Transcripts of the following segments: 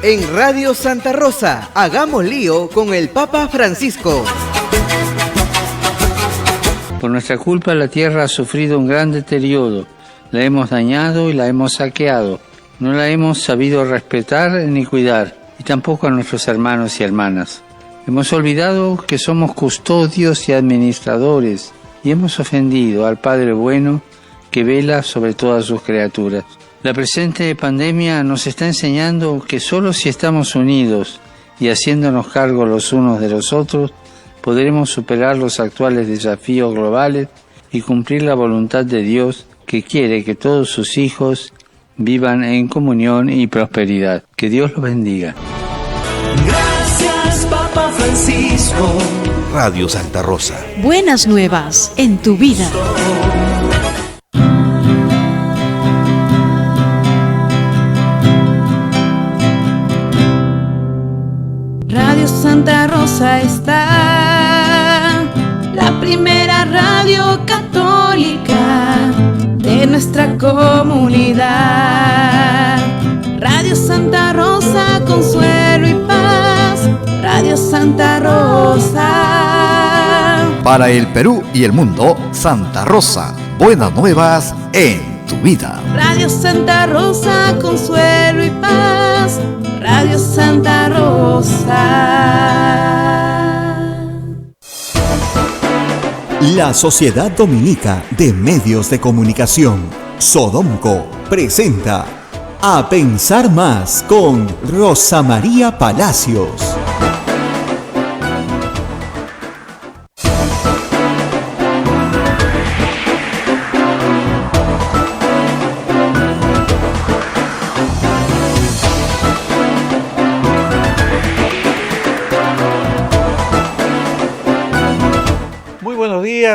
En Radio Santa Rosa, hagamos lío con el Papa Francisco. Por nuestra culpa la tierra ha sufrido un gran deterioro. La hemos dañado y la hemos saqueado. No la hemos sabido respetar ni cuidar, y tampoco a nuestros hermanos y hermanas. Hemos olvidado que somos custodios y administradores, y hemos ofendido al Padre bueno que vela sobre todas sus criaturas. La presente pandemia nos está enseñando que solo si estamos unidos y haciéndonos cargo los unos de los otros, podremos superar los actuales desafíos globales y cumplir la voluntad de Dios, que quiere que todos sus hijos vivan en comunión y prosperidad. Que Dios los bendiga. Gracias, Papa Francisco. Radio Santa Rosa. Buenas nuevas en tu vida. Radio Santa Rosa está, la primera radio católica de nuestra comunidad. Radio Santa Rosa, consuelo y paz. Radio Santa Rosa. Para el Perú y el mundo, Santa Rosa. Buenas nuevas en tu vida. Radio Santa Rosa, consuelo y paz. Radio Santa Rosa. La Sociedad Dominica de Medios de Comunicación, Sodomco, presenta A Pensar Más con Rosa María Palacios.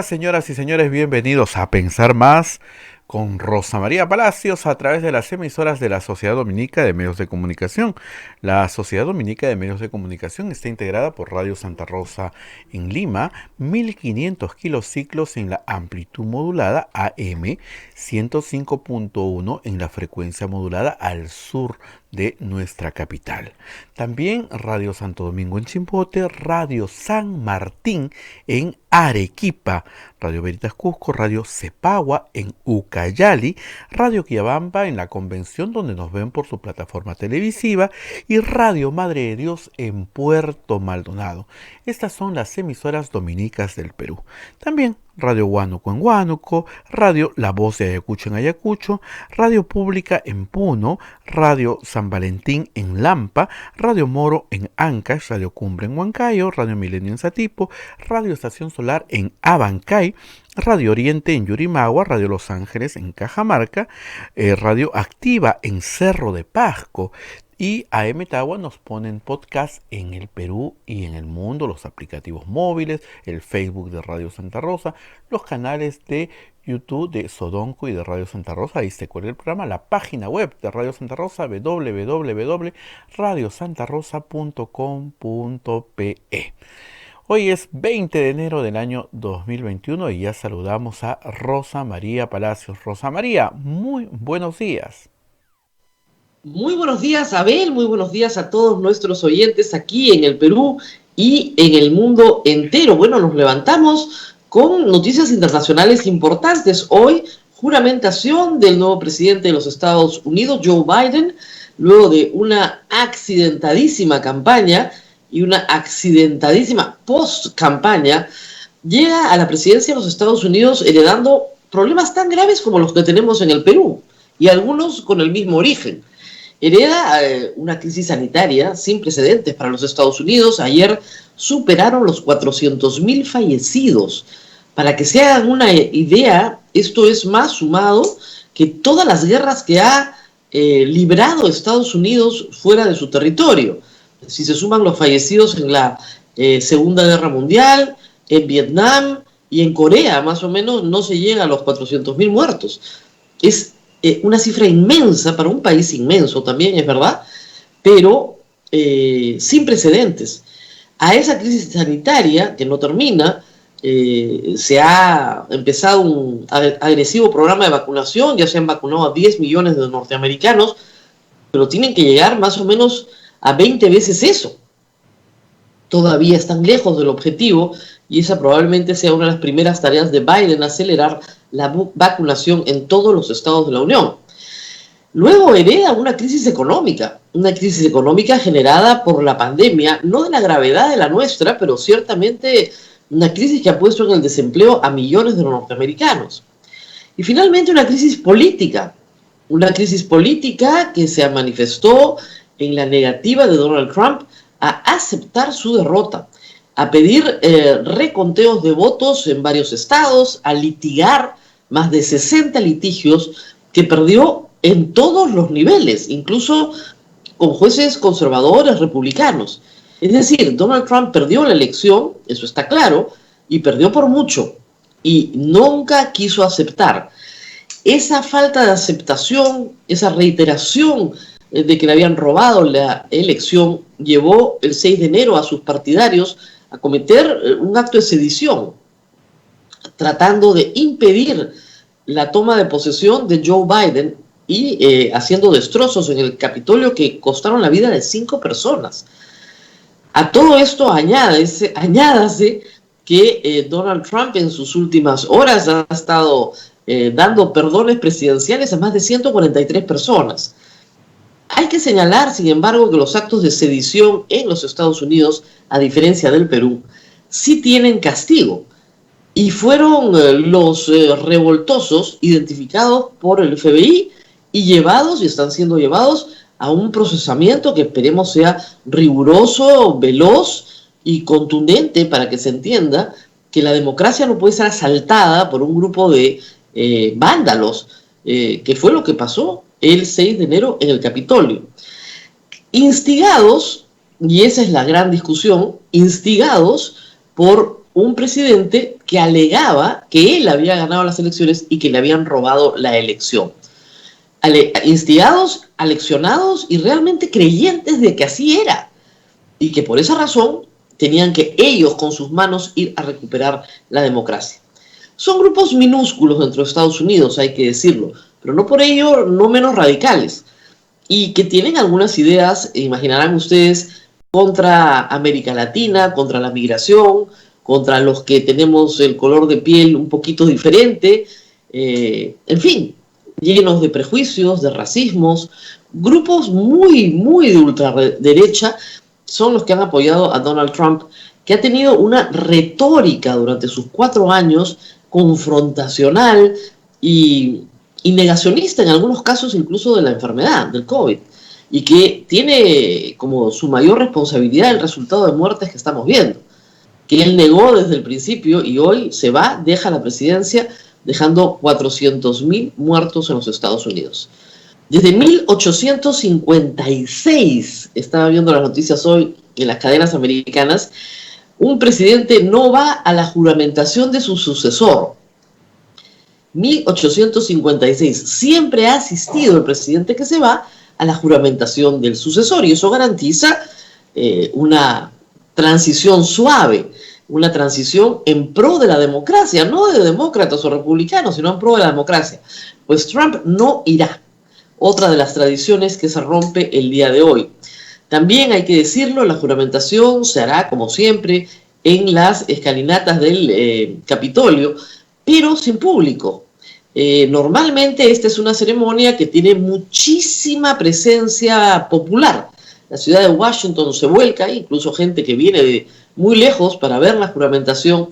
Señoras y señores, bienvenidos a Pensar Más con Rosa María Palacios a través de las emisoras de la Sociedad Dominica de Medios de Comunicación. La Sociedad Dominica de Medios de Comunicación está integrada por Radio Santa Rosa en Lima, 1500 kilociclos en la amplitud modulada AM, 105.1 en la frecuencia modulada al sur de nuestra capital. También Radio Santo Domingo en Chimbote, Radio San Martín en Arequipa, Radio Veritas Cusco, Radio Cepagua en Ucayali, Radio Quillabamba en la Convención, donde nos ven por su plataforma televisiva, y Radio Madre de Dios en Puerto Maldonado. Estas son las emisoras dominicas del Perú. También Radio Huánuco en Huánuco, Radio La Voz de Ayacucho en Ayacucho, Radio Pública en Puno, Radio San Valentín en Lampa, Radio Moro en Ancash, Radio Cumbre en Huancayo, Radio Milenio en Satipo, Radio Estación Solar en Abancay, Radio Oriente en Yurimagua, Radio Los Ángeles en Cajamarca, Radio Activa en Cerro de Pasco. Y AM Tagua nos ponen podcast en el Perú y en el mundo, los aplicativos móviles, el Facebook de Radio Santa Rosa, los canales de YouTube de Sodomco y de Radio Santa Rosa. Ahí se cuelga el programa, la página web de Radio Santa Rosa, www.radiosantarosa.com.pe. Hoy es 20 de enero del año 2021 y ya saludamos a Rosa María Palacios. Rosa María, muy buenos días. Muy buenos días, Abel, muy buenos días a todos nuestros oyentes aquí en el Perú y en el mundo entero. Bueno, nos levantamos con noticias internacionales importantes. Hoy, juramentación del nuevo presidente de los Estados Unidos, Joe Biden, luego de una accidentadísima campaña y una accidentadísima post-campaña, llega a la presidencia de los Estados Unidos heredando problemas tan graves como los que tenemos en el Perú, y algunos con el mismo origen. Hereda una crisis sanitaria sin precedentes para los Estados Unidos. Ayer superaron los 400.000 fallecidos. Para que se hagan una idea, esto es más sumado que todas las guerras que ha librado Estados Unidos fuera de su territorio. Si se suman los fallecidos en la Segunda Guerra Mundial, en Vietnam y en Corea, más o menos, no se llega a los 400.000 muertos. Es una cifra inmensa para un país inmenso también, es verdad, pero sin precedentes. A esa crisis sanitaria, que no termina, se ha empezado un agresivo programa de vacunación. Ya se han vacunado a 10 millones de norteamericanos, pero tienen que llegar más o menos a 20 veces eso. Todavía están lejos del objetivo y esa probablemente sea una de las primeras tareas de Biden, acelerar la vacunación en todos los estados de la Unión. Luego hereda una crisis económica generada por la pandemia, no de la gravedad de la nuestra, pero ciertamente una crisis que ha puesto en el desempleo a millones de norteamericanos. Y finalmente una crisis política que se manifestó en la negativa de Donald Trump a aceptar su derrota, a pedir reconteos de votos en varios estados, a litigar más de 60 litigios que perdió en todos los niveles, incluso con jueces conservadores, republicanos. Es decir, Donald Trump perdió la elección, eso está claro, y perdió por mucho, y nunca quiso aceptar. Esa falta de aceptación, esa reiteración de que le habían robado la elección, llevó el 6 de enero a sus partidarios a cometer un acto de sedición, tratando de impedir la toma de posesión de Joe Biden y haciendo destrozos en el Capitolio que costaron la vida de 5 personas. A todo esto añádase que Donald Trump en sus últimas horas ha estado dando perdones presidenciales a más de 143 personas. Hay que señalar, sin embargo, que los actos de sedición en los Estados Unidos, a diferencia del Perú, sí tienen castigo. Y fueron los revoltosos identificados por el FBI y están siendo llevados a un procesamiento que esperemos sea riguroso, veloz y contundente, para que se entienda que la democracia no puede ser asaltada por un grupo de vándalos, que fue lo que pasó el 6 de enero en el Capitolio. Instigados, y esa es la gran discusión, instigados por un presidente que alegaba que él había ganado las elecciones y que le habían robado la elección. Instigados, aleccionados y realmente creyentes de que así era, y que por esa razón tenían que ellos con sus manos ir a recuperar la democracia. Son grupos minúsculos dentro de Estados Unidos, hay que decirlo, pero no por ello no menos radicales, y que tienen algunas ideas, imaginarán ustedes, contra América Latina, contra la migración, contra los que tenemos el color de piel un poquito diferente, en fin, llenos de prejuicios, de racismos. Grupos muy de ultraderecha son los que han apoyado a Donald Trump, que ha tenido una retórica durante sus 4 años confrontacional y negacionista en algunos casos incluso de la enfermedad, del COVID, y que tiene como su mayor responsabilidad el resultado de muertes que estamos viendo, que él negó desde el principio y hoy se va, deja la presidencia, dejando 400.000 muertos en los Estados Unidos. Desde 1856, estaba viendo las noticias hoy en las cadenas americanas, un presidente no va a la juramentación de su sucesor. 1856, siempre ha asistido el presidente que se va a la juramentación del sucesor, y eso garantiza una transición suave, una transición en pro de la democracia, no de demócratas o republicanos, sino en pro de la democracia. Pues Trump no irá. Otra de las tradiciones que se rompe el día de hoy. También hay que decirlo, la juramentación se hará como siempre en las escalinatas del Capitolio, pero sin público. Normalmente esta es una ceremonia que tiene muchísima presencia popular. La ciudad de Washington se vuelca, incluso gente que viene de muy lejos para ver la juramentación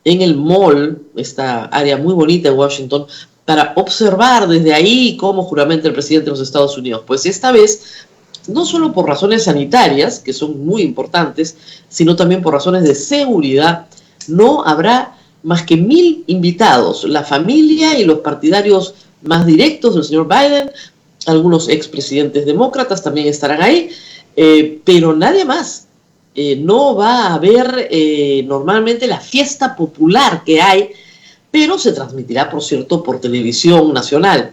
en el mall, esta área muy bonita en Washington, para observar desde ahí cómo juramenta el presidente de los Estados Unidos. Pues esta vez, no solo por razones sanitarias, que son muy importantes, sino también por razones de seguridad, no habrá más que 1,000 invitados, la familia y los partidarios más directos del señor Biden, algunos expresidentes demócratas también estarán ahí, pero nadie más. No va a haber normalmente la fiesta popular que hay, pero se transmitirá, por cierto, por televisión nacional.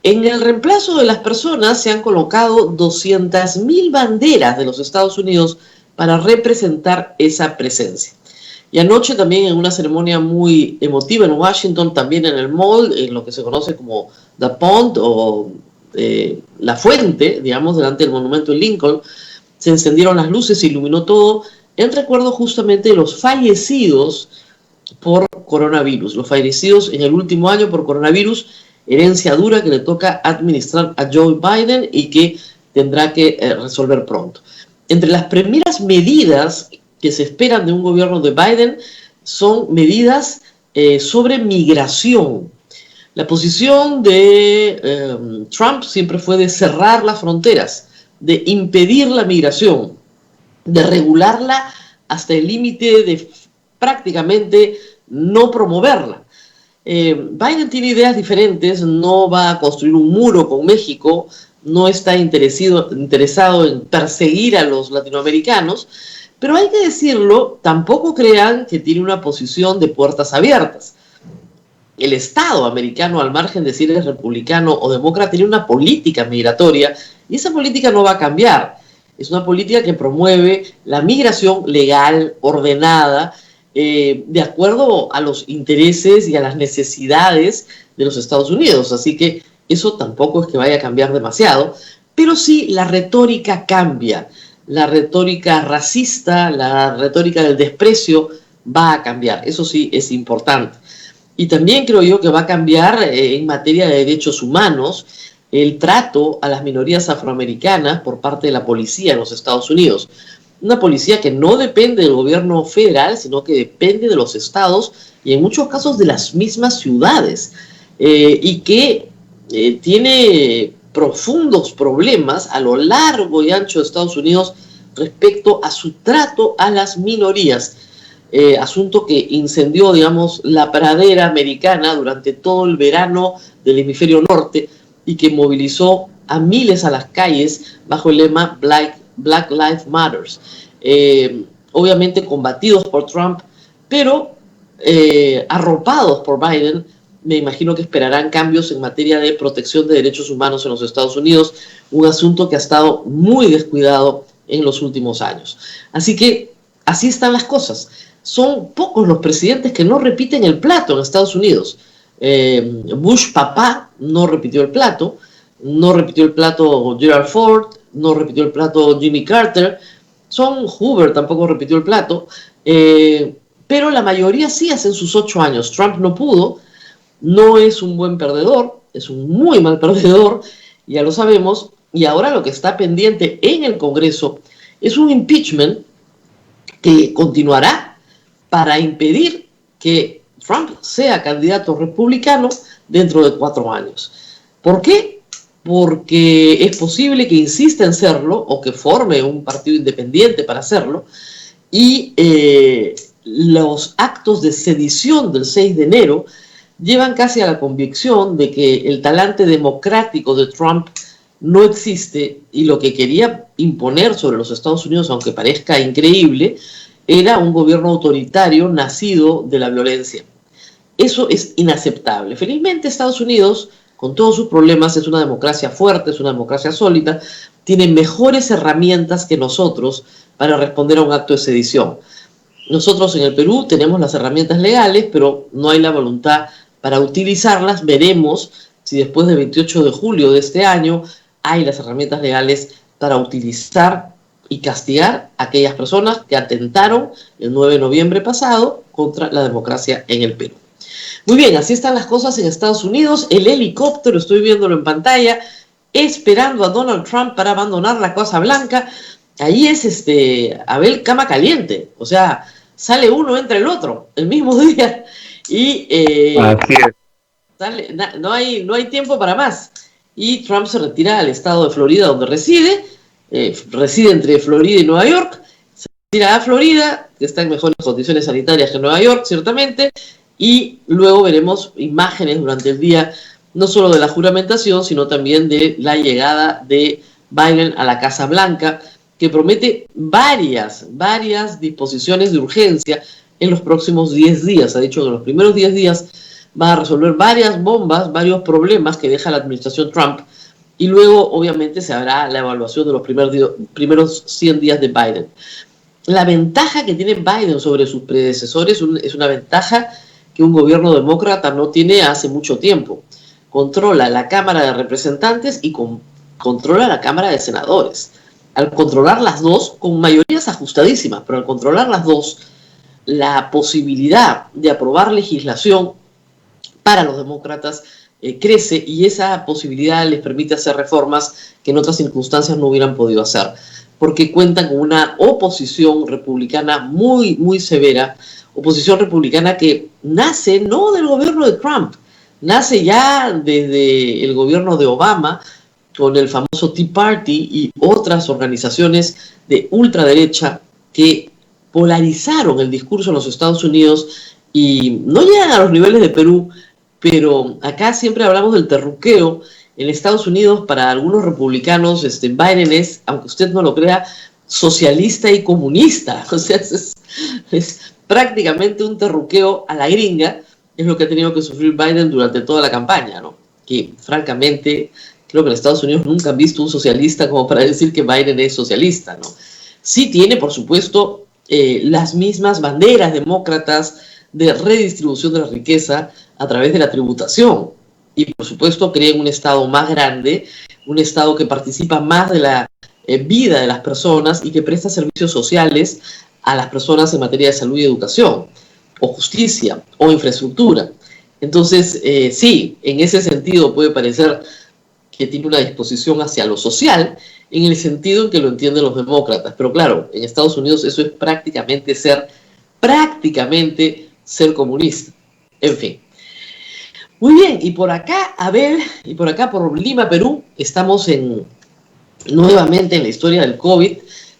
En el reemplazo de las personas se han colocado 200.000 banderas de los Estados Unidos para representar esa presencia. Y anoche también en una ceremonia muy emotiva en Washington, también en el mall, en lo que se conoce como The Pond o la fuente, digamos, delante del monumento de Lincoln, se encendieron las luces, se iluminó todo, en recuerdo justamente de los fallecidos por coronavirus, los fallecidos en el último año por coronavirus, herencia dura que le toca administrar a Joe Biden y que tendrá que resolver pronto. Entre las primeras medidas que se esperan de un gobierno de Biden son medidas sobre migración. La posición de Trump siempre fue de cerrar las fronteras, de impedir la migración, de regularla hasta el límite de prácticamente no promoverla. Biden tiene ideas diferentes, no va a construir un muro con México, no está interesado en perseguir a los latinoamericanos, pero hay que decirlo, tampoco crean que tiene una posición de puertas abiertas. El Estado americano, al margen de si eres republicano o demócrata, tiene una política migratoria y esa política no va a cambiar. Es una política que promueve la migración legal, ordenada, de acuerdo a los intereses y a las necesidades de los Estados Unidos. Así que eso tampoco es que vaya a cambiar demasiado, pero sí la retórica cambia. La retórica racista, la retórica del desprecio va a cambiar. Eso sí es importante. Y también creo yo que va a cambiar en materia de derechos humanos el trato a las minorías afroamericanas por parte de la policía en los Estados Unidos. Una policía que no depende del gobierno federal, sino que depende de los estados y en muchos casos de las mismas ciudades, y que tiene profundos problemas a lo largo y ancho de Estados Unidos respecto a su trato a las minorías. Asunto que incendió, digamos, la pradera americana durante todo el verano del hemisferio norte y que movilizó a miles a las calles bajo el lema Black Lives Matter. Obviamente combatidos por Trump, pero arropados por Biden. Me imagino que esperarán cambios en materia de protección de derechos humanos en los Estados Unidos, un asunto que ha estado muy descuidado en los últimos años. Así que así están las cosas. Son pocos los presidentes que no repiten el plato en Estados Unidos. Bush papá no repitió el plato, no repitió el plato Gerald Ford, no repitió el plato Jimmy Carter, Hoover tampoco repitió el plato, pero la mayoría sí hacen sus 8 años. Trump no pudo, no es un buen perdedor, es un muy mal perdedor, ya lo sabemos, y ahora lo que está pendiente en el Congreso es un impeachment que continuará para impedir que Trump sea candidato republicano dentro de 4 años. ¿Por qué? Porque es posible que insista en serlo o que forme un partido independiente para hacerlo, y los actos de sedición del 6 de enero llevan casi a la convicción de que el talante democrático de Trump no existe, y lo que quería imponer sobre los Estados Unidos, aunque parezca increíble, era un gobierno autoritario nacido de la violencia. Eso es inaceptable. Felizmente Estados Unidos, con todos sus problemas, es una democracia fuerte, es una democracia sólida, tiene mejores herramientas que nosotros para responder a un acto de sedición. Nosotros en el Perú tenemos las herramientas legales, pero no hay la voluntad para utilizarlas. Veremos si después del 28 de julio de este año hay las herramientas legales para utilizar y castigar a aquellas personas que atentaron el 9 de noviembre pasado contra la democracia en el Perú. Muy bien, así están las cosas en Estados Unidos. El helicóptero, estoy viéndolo en pantalla, esperando a Donald Trump para abandonar la Casa Blanca. Ahí es Abel cama caliente, o sea, sale uno, entra el otro, el mismo día, y así es. No hay tiempo para más. Y Trump se retira al estado de Florida, donde reside entre Florida y Nueva York, se retira a Florida, que está en mejores condiciones sanitarias que Nueva York, ciertamente, y luego veremos imágenes durante el día, no solo de la juramentación, sino también de la llegada de Biden a la Casa Blanca, que promete varias disposiciones de urgencia en los próximos 10 días. Ha dicho que en los primeros 10 días va a resolver varias bombas, varios problemas que deja la administración Trump, y luego obviamente se hará la evaluación de los primeros 100 días de Biden. La ventaja que tiene Biden sobre sus predecesores es una ventaja que un gobierno demócrata no tiene hace mucho tiempo. Controla la Cámara de Representantes y controla la Cámara de Senadores. al controlar las dos, con mayorías ajustadísimas, pero al controlar las dos, la posibilidad de aprobar legislación para los demócratas crece, y esa posibilidad les permite hacer reformas que en otras circunstancias no hubieran podido hacer, porque cuentan con una oposición republicana muy, muy severa, oposición republicana que nace no del gobierno de Trump, nace ya desde el gobierno de Obama, con el famoso Tea Party y otras organizaciones de ultraderecha que polarizaron el discurso en los Estados Unidos y no llegan a los niveles de Perú, pero acá siempre hablamos del terruqueo. En Estados Unidos, para algunos republicanos, Biden es, aunque usted no lo crea, socialista y comunista. O sea, es prácticamente un terruqueo a la gringa, es lo que ha tenido que sufrir Biden durante toda la campaña, ¿no? Que francamente creo que en Estados Unidos nunca han visto un socialista como para decir que Biden es socialista, ¿no? Sí tiene, por supuesto, las mismas banderas demócratas de redistribución de la riqueza a través de la tributación. Y, por supuesto, creen un Estado más grande, un Estado que participa más de la vida de las personas y que presta servicios sociales a las personas en materia de salud y educación, o justicia, o infraestructura. Entonces, sí, en ese sentido puede parecer que tiene una disposición hacia lo social, en el sentido en que lo entienden los demócratas. Pero claro, en Estados Unidos eso es prácticamente ser comunista. En fin. Muy bien, y por acá, Abel, y por acá por Lima, Perú, estamos nuevamente en la historia del COVID.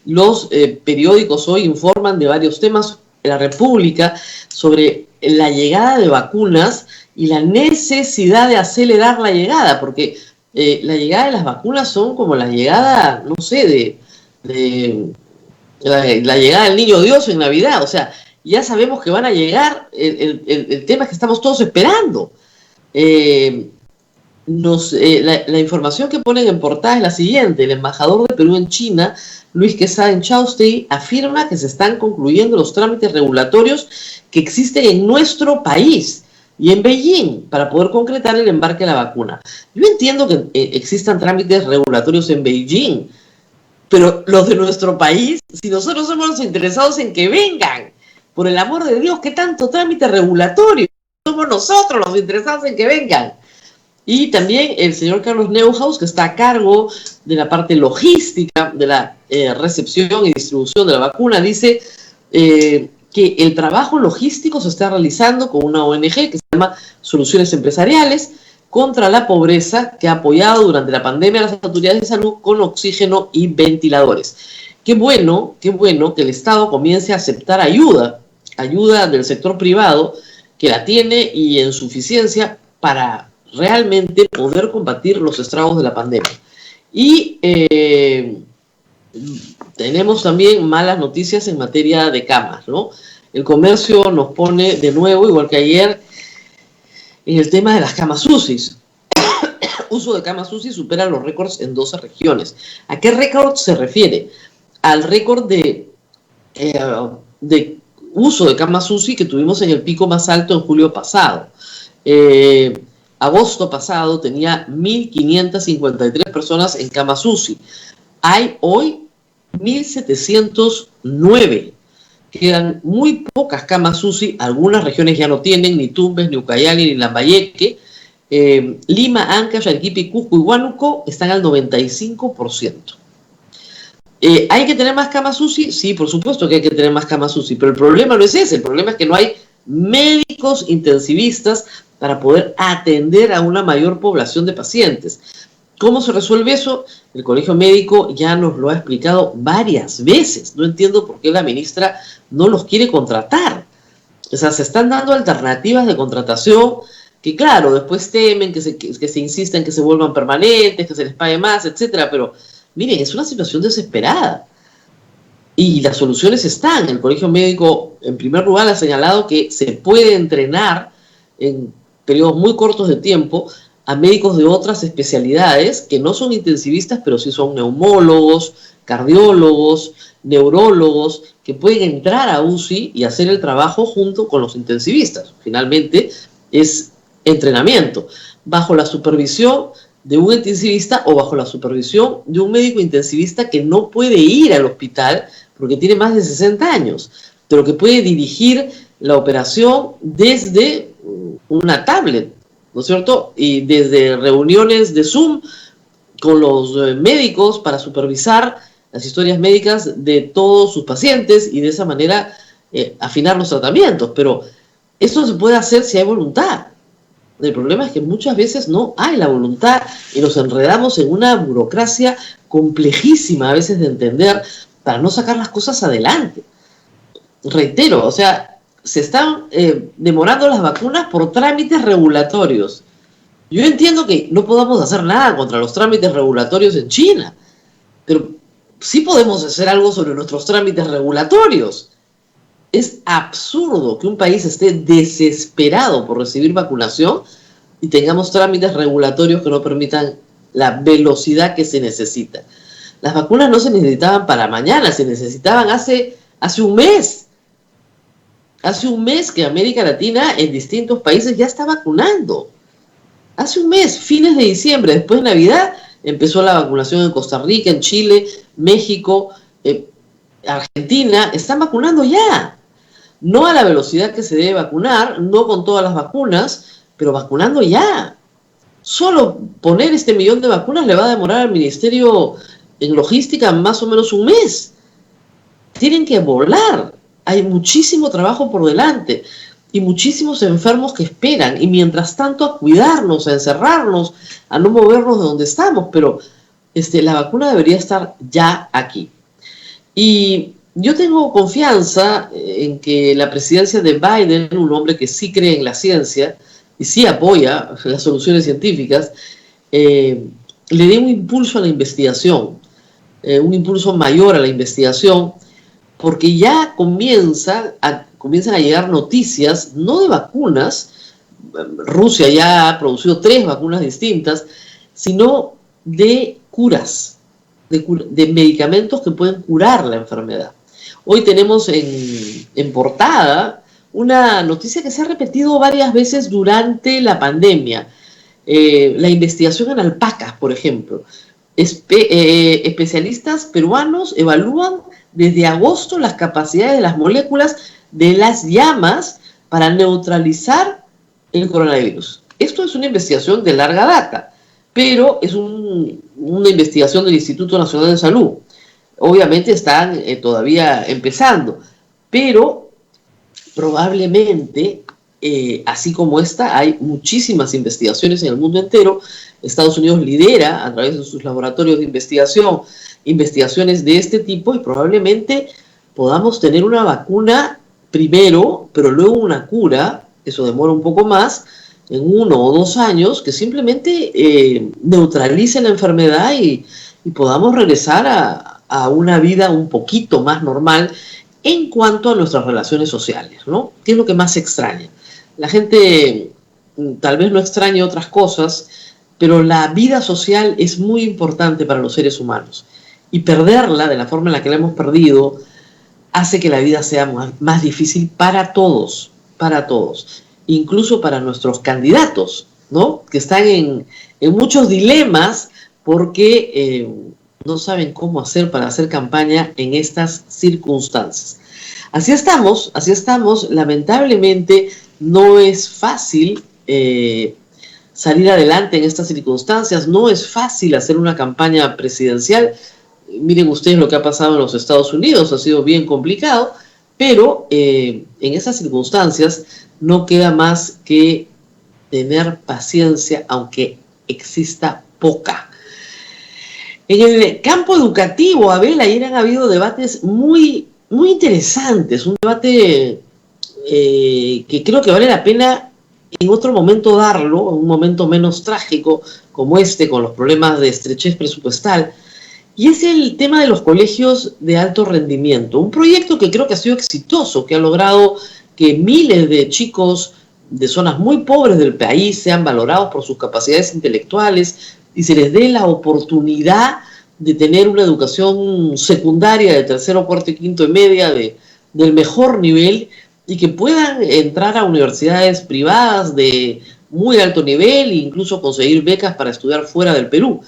Los periódicos hoy informan de varios temas en la República sobre la llegada de vacunas y la necesidad de acelerar la llegada, porque la llegada de las vacunas son como la llegada, no sé, la llegada del niño Dios en Navidad. O sea, ya sabemos que van a llegar, el tema es que estamos todos esperando. La información que ponen en portada es la siguiente: el embajador de Perú en China, Luis Quesada Enchaustegui, afirma que se están concluyendo los trámites regulatorios que existen en nuestro país y en Beijing para poder concretar el embarque de la vacuna. Yo entiendo que existan trámites regulatorios en Beijing, pero los de nuestro país, si nosotros somos los interesados en que vengan, por el amor de Dios, ¿qué tanto trámite regulatorio? Somos nosotros los interesados en que vengan. Y también el señor Carlos Neuhaus, que está a cargo de la parte logística de la recepción y distribución de la vacuna, dice que el trabajo logístico se está realizando con una ONG que se llama Soluciones Empresariales contra la Pobreza, que ha apoyado durante la pandemia a las autoridades de salud con oxígeno y ventiladores. Qué bueno que el Estado comience a aceptar ayuda del sector privado, que la tiene y en suficiencia para realmente poder combatir los estragos de la pandemia. Y tenemos también malas noticias en materia de camas, ¿no? El comercio nos pone de nuevo, igual que ayer, en el tema de las camas UCI. Uso de camas UCI supera los récords en 12 regiones. ¿A qué récord se refiere? Al récord de uso de camas UCI que tuvimos en el pico más alto en julio pasado. Agosto pasado tenía 1.553 personas en camas UCI. Hay hoy 1.709. Quedan muy pocas camas UCI. Algunas regiones ya no tienen, ni Tumbes, ni Ucayali, ni Lambayeque. Lima, Ancash, Arequipa, Cusco y Huánuco están al 95%. ¿Hay que tener más camas UCI? Sí, por supuesto que hay que tener más camas UCI, pero el problema no es ese. El problema es que no hay médicos intensivistas para poder atender a una mayor población de pacientes. ¿Cómo se resuelve eso? El Colegio Médico ya nos lo ha explicado varias veces. No entiendo por qué la ministra no los quiere contratar. O sea, se están dando alternativas de contratación que, claro, después temen que se insista en que se vuelvan permanentes, que se les pague más, etcétera. Pero, miren, es una situación desesperada. Y las soluciones están. El Colegio Médico, en primer lugar, ha señalado que se puede entrenar en periodos muy cortos de tiempo a médicos de otras especialidades que no son intensivistas, pero sí son neumólogos, cardiólogos, neurólogos, que pueden entrar a UCI y hacer el trabajo junto con los intensivistas. Finalmente, es entrenamiento bajo la supervisión de un intensivista o bajo la supervisión de un médico intensivista que no puede ir al hospital porque tiene más de 60 años, pero que puede dirigir la operación desde una tablet, ¿no es cierto? Y desde reuniones de Zoom con los médicos para supervisar las historias médicas de todos sus pacientes y de esa manera afinar los tratamientos. Pero esto se puede hacer si hay voluntad. El problema es que muchas veces no hay la voluntad y nos enredamos en una burocracia complejísima a veces de entender para no sacar las cosas adelante. Reitero, o sea, se están demorando las vacunas por trámites regulatorios. Yo entiendo que no podamos hacer nada contra los trámites regulatorios en China, pero sí podemos hacer algo sobre nuestros trámites regulatorios. Es absurdo que un país esté desesperado por recibir vacunación y tengamos trámites regulatorios que no permitan la velocidad que se necesita. Las vacunas no se necesitaban para mañana, se necesitaban hace un mes. Hace un mes que América Latina en distintos países ya está vacunando. Hace un mes, fines de diciembre, después de Navidad, empezó la vacunación en Costa Rica, en Chile, México, Argentina. Están vacunando ya. No a la velocidad que se debe vacunar, no con todas las vacunas, pero vacunando ya. Solo poner 1 millón de vacunas le va a demorar al Ministerio en logística más o menos un mes. Tienen que volar. Hay muchísimo trabajo por delante y muchísimos enfermos que esperan. Y mientras tanto a cuidarnos, a encerrarnos, a no movernos de donde estamos. Pero la vacuna debería estar ya aquí. Y yo tengo confianza en que la presidencia de Biden, un hombre que sí cree en la ciencia y sí apoya las soluciones científicas, le dé un impulso a la investigación, un impulso mayor a la investigación, porque ya comienzan a llegar noticias, no de vacunas. Rusia ya ha producido 3 vacunas distintas, sino de curas, de medicamentos que pueden curar la enfermedad. Hoy tenemos en portada una noticia que se ha repetido varias veces durante la pandemia. La investigación en alpacas, por ejemplo. Especialistas peruanos evalúan desde agosto las capacidades de las moléculas de las llamas para neutralizar el coronavirus. Esto es una investigación de larga data, pero es una investigación del Instituto Nacional de Salud. Obviamente están todavía empezando, pero probablemente, así como esta, hay muchísimas investigaciones en el mundo entero. Estados Unidos lidera a través de sus laboratorios de investigación, investigaciones de este tipo, y probablemente podamos tener una vacuna primero, pero luego una cura, eso demora un poco más, en 1 o 2 años, que simplemente neutralice la enfermedad y podamos regresar a una vida un poquito más normal en cuanto a nuestras relaciones sociales, ¿no? ¿Qué es lo que más extraña? La gente tal vez no extrañe otras cosas, pero la vida social es muy importante para los seres humanos. Y perderla de la forma en la que la hemos perdido hace que la vida sea más difícil para todos, incluso para nuestros candidatos, ¿no? Que están en muchos dilemas porque no saben cómo hacer para hacer campaña en estas circunstancias. Así estamos. Lamentablemente no es fácil salir adelante en estas circunstancias, no es fácil hacer una campaña presidencial. Miren ustedes lo que ha pasado en los Estados Unidos, ha sido bien complicado, pero en esas circunstancias no queda más que tener paciencia, aunque exista poca. En el campo educativo, Abel, ayer han habido debates muy, muy interesantes, un debate que creo que vale la pena en otro momento darlo, en un momento menos trágico como este, con los problemas de estrechez presupuestal, y es el tema de los colegios de alto rendimiento, un proyecto que creo que ha sido exitoso, que ha logrado que miles de chicos de zonas muy pobres del país sean valorados por sus capacidades intelectuales y se les dé la oportunidad de tener una educación secundaria de 3º, 4º y 5º y media del mejor nivel, y que puedan entrar a universidades privadas de muy alto nivel e incluso conseguir becas para estudiar fuera del Perú.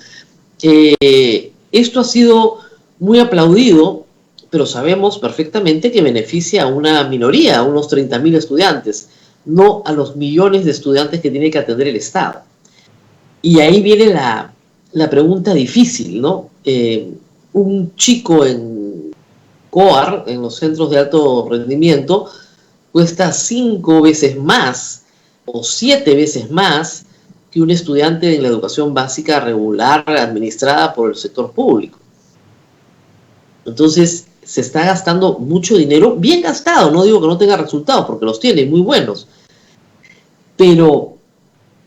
Esto ha sido muy aplaudido, pero sabemos perfectamente que beneficia a una minoría, a unos 30.000 estudiantes, no a los millones de estudiantes que tiene que atender el Estado. Y ahí viene la pregunta difícil, ¿no? Un chico en COAR, en los centros de alto rendimiento, cuesta 5 veces más o 7 veces más que un estudiante en la educación básica regular administrada por el sector público. Entonces, se está gastando mucho dinero, bien gastado, no digo que no tenga resultados, porque los tiene, muy buenos, pero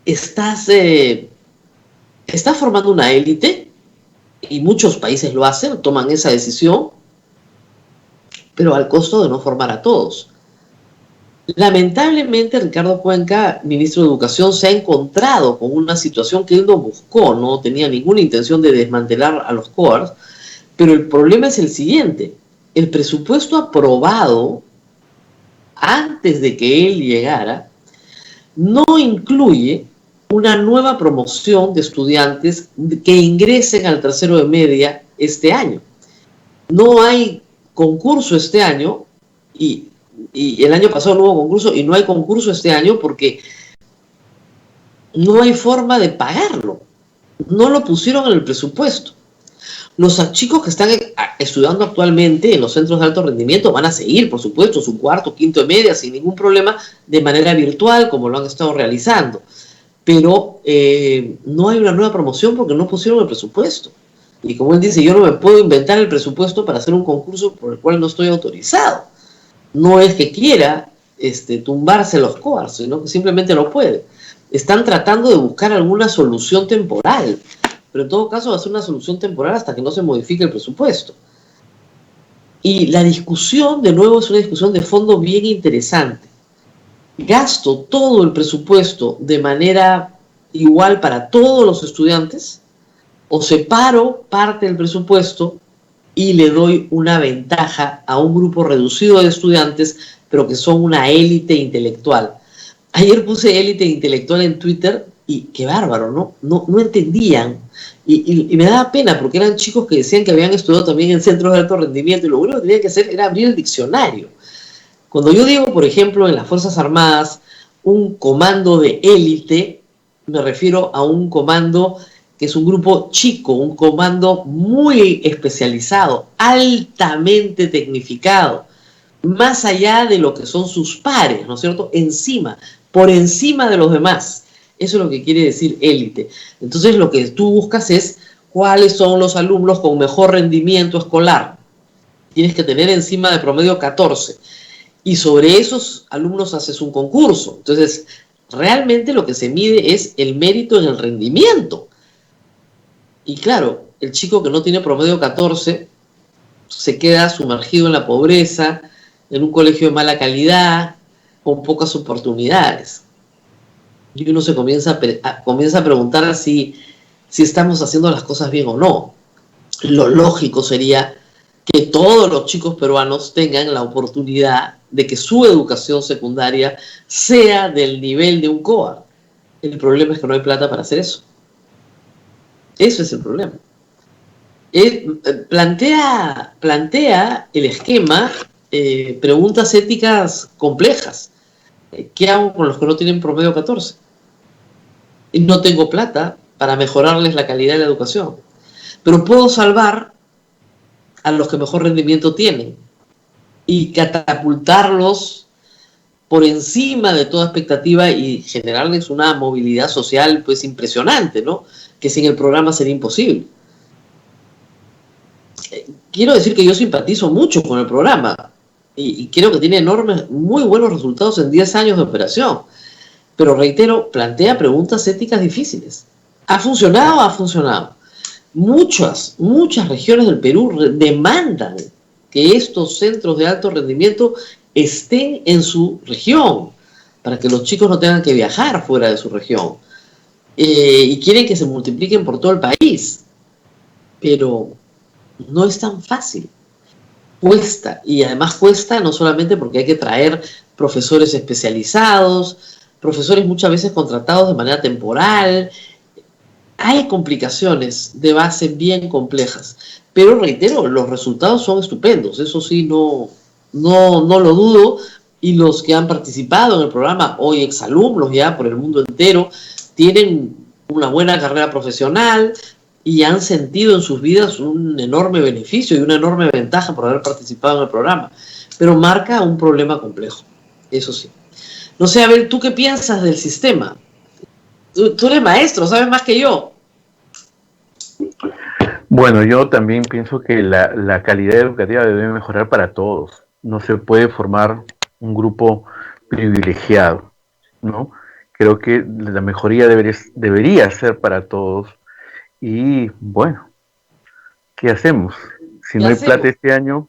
estás formando una élite, y muchos países lo hacen, toman esa decisión, pero al costo de no formar a todos. Lamentablemente, Ricardo Cuenca, ministro de Educación, se ha encontrado con una situación que él no buscó, no tenía ninguna intención de desmantelar a los COARs, pero el problema es el siguiente: el presupuesto aprobado antes de que él llegara no incluye una nueva promoción de estudiantes que ingresen al tercero de media este año. No hay concurso este año, y el año pasado no hubo concurso, y no hay concurso este año porque no hay forma de pagarlo. No lo pusieron en el presupuesto. Los chicos que están estudiando actualmente en los centros de alto rendimiento van a seguir, por supuesto, su cuarto, quinto de media sin ningún problema, de manera virtual, como lo han estado realizando. Pero no hay una nueva promoción porque no pusieron el presupuesto. Y como él dice, yo no me puedo inventar el presupuesto para hacer un concurso por el cual no estoy autorizado. No es que quiera tumbarse los COARs, sino que simplemente no puede. Están tratando de buscar alguna solución temporal, pero en todo caso va a ser una solución temporal hasta que no se modifique el presupuesto. Y la discusión, de nuevo, es una discusión de fondo bien interesante. ¿Gasto todo el presupuesto de manera igual para todos los estudiantes o separo parte del presupuesto y le doy una ventaja a un grupo reducido de estudiantes, pero que son una élite intelectual? Ayer puse élite intelectual en Twitter y qué bárbaro, ¿no? No entendían. Y me daba pena porque eran chicos que decían que habían estudiado también en centros de alto rendimiento y lo único que tenían que hacer era abrir el diccionario. Cuando yo digo, por ejemplo, en las Fuerzas Armadas, un comando de élite, me refiero a un comando que es un grupo chico, un comando muy especializado, altamente tecnificado, más allá de lo que son sus pares, ¿no es cierto? Por encima de los demás. Eso es lo que quiere decir élite. Entonces lo que tú buscas es cuáles son los alumnos con mejor rendimiento escolar. Tienes que tener encima de promedio 14. Y sobre esos alumnos haces un concurso. Entonces, realmente lo que se mide es el mérito en el rendimiento. Y claro, el chico que no tiene promedio 14 se queda sumergido en la pobreza, en un colegio de mala calidad, con pocas oportunidades. Y uno se comienza a preguntar si estamos haciendo las cosas bien o no. Lo lógico sería que todos los chicos peruanos tengan la oportunidad de que su educación secundaria sea del nivel de un COAR. El problema es que no hay plata para hacer eso. Eso es el problema. Plantea el esquema preguntas éticas complejas. ¿Qué hago con los que no tienen promedio 14? Y no tengo plata para mejorarles la calidad de la educación. Pero puedo salvar a los que mejor rendimiento tienen y catapultarlos por encima de toda expectativa y generarles una movilidad social pues impresionante, ¿no? Que sin el programa sería imposible. Quiero decir que yo simpatizo mucho con el programa y creo que tiene muy buenos resultados en 10 años de operación. Pero reitero, plantea preguntas éticas difíciles. ¿Ha funcionado? Ha funcionado. Muchas regiones del Perú demandan que estos centros de alto rendimiento estén en su región, para que los chicos no tengan que viajar fuera de su región. Y quieren que se multipliquen por todo el país. Pero no es tan fácil. Cuesta, y además cuesta no solamente porque hay que traer profesores especializados, profesores muchas veces contratados de manera temporal. Hay complicaciones de base bien complejas, pero reitero, los resultados son estupendos, eso sí, no lo dudo, y los que han participado en el programa, hoy exalumnos ya por el mundo entero, tienen una buena carrera profesional y han sentido en sus vidas un enorme beneficio y una enorme ventaja por haber participado en el programa, pero marca un problema complejo, eso sí. No sé, Abel, ¿tú qué piensas del sistema? Tú eres maestro, sabes más que yo. Bueno, yo también pienso que la calidad educativa debe mejorar para todos. No se puede formar un grupo privilegiado, ¿no? Creo que la mejoría debería ser para todos. Y bueno, ¿qué hacemos? Si no hay plata este año...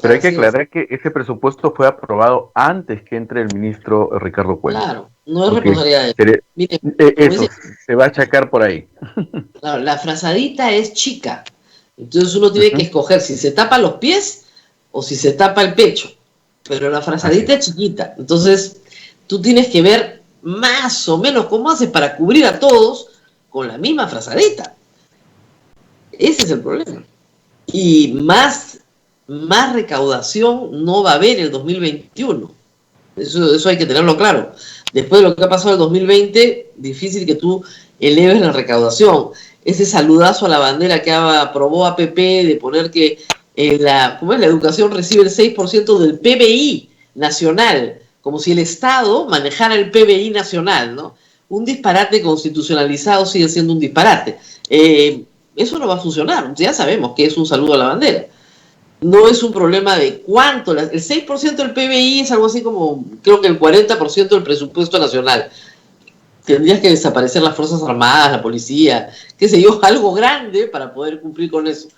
Pero hay que aclarar que ese presupuesto fue aprobado antes que entre el ministro Ricardo Cuellar. Claro, no es responsabilidad de él. Mire, eso se va a achacar por ahí. Claro, la frazadita es chica. Entonces uno tiene que escoger si se tapa los pies o si se tapa el pecho. Pero la frazadita es chiquita. Entonces tú tienes que ver más o menos cómo haces para cubrir a todos con la misma frazadita. Ese es el problema. Y más recaudación no va a haber en el 2021. Eso hay que tenerlo claro. Después de lo que ha pasado en el 2020, difícil que tú eleves la recaudación. Ese saludazo a la bandera que aprobó APP de poner que la educación recibe el 6% del PBI nacional, como si el Estado manejara el PBI nacional, ¿no? Un disparate constitucionalizado sigue siendo un disparate. Eso no va a funcionar. Ya sabemos que es un saludo a la bandera. No es un problema de cuánto. El 6% del PBI es algo así como, creo que el 40% del presupuesto nacional. Tendrías que desaparecer las Fuerzas Armadas, la policía, qué sé yo, algo grande para poder cumplir con eso.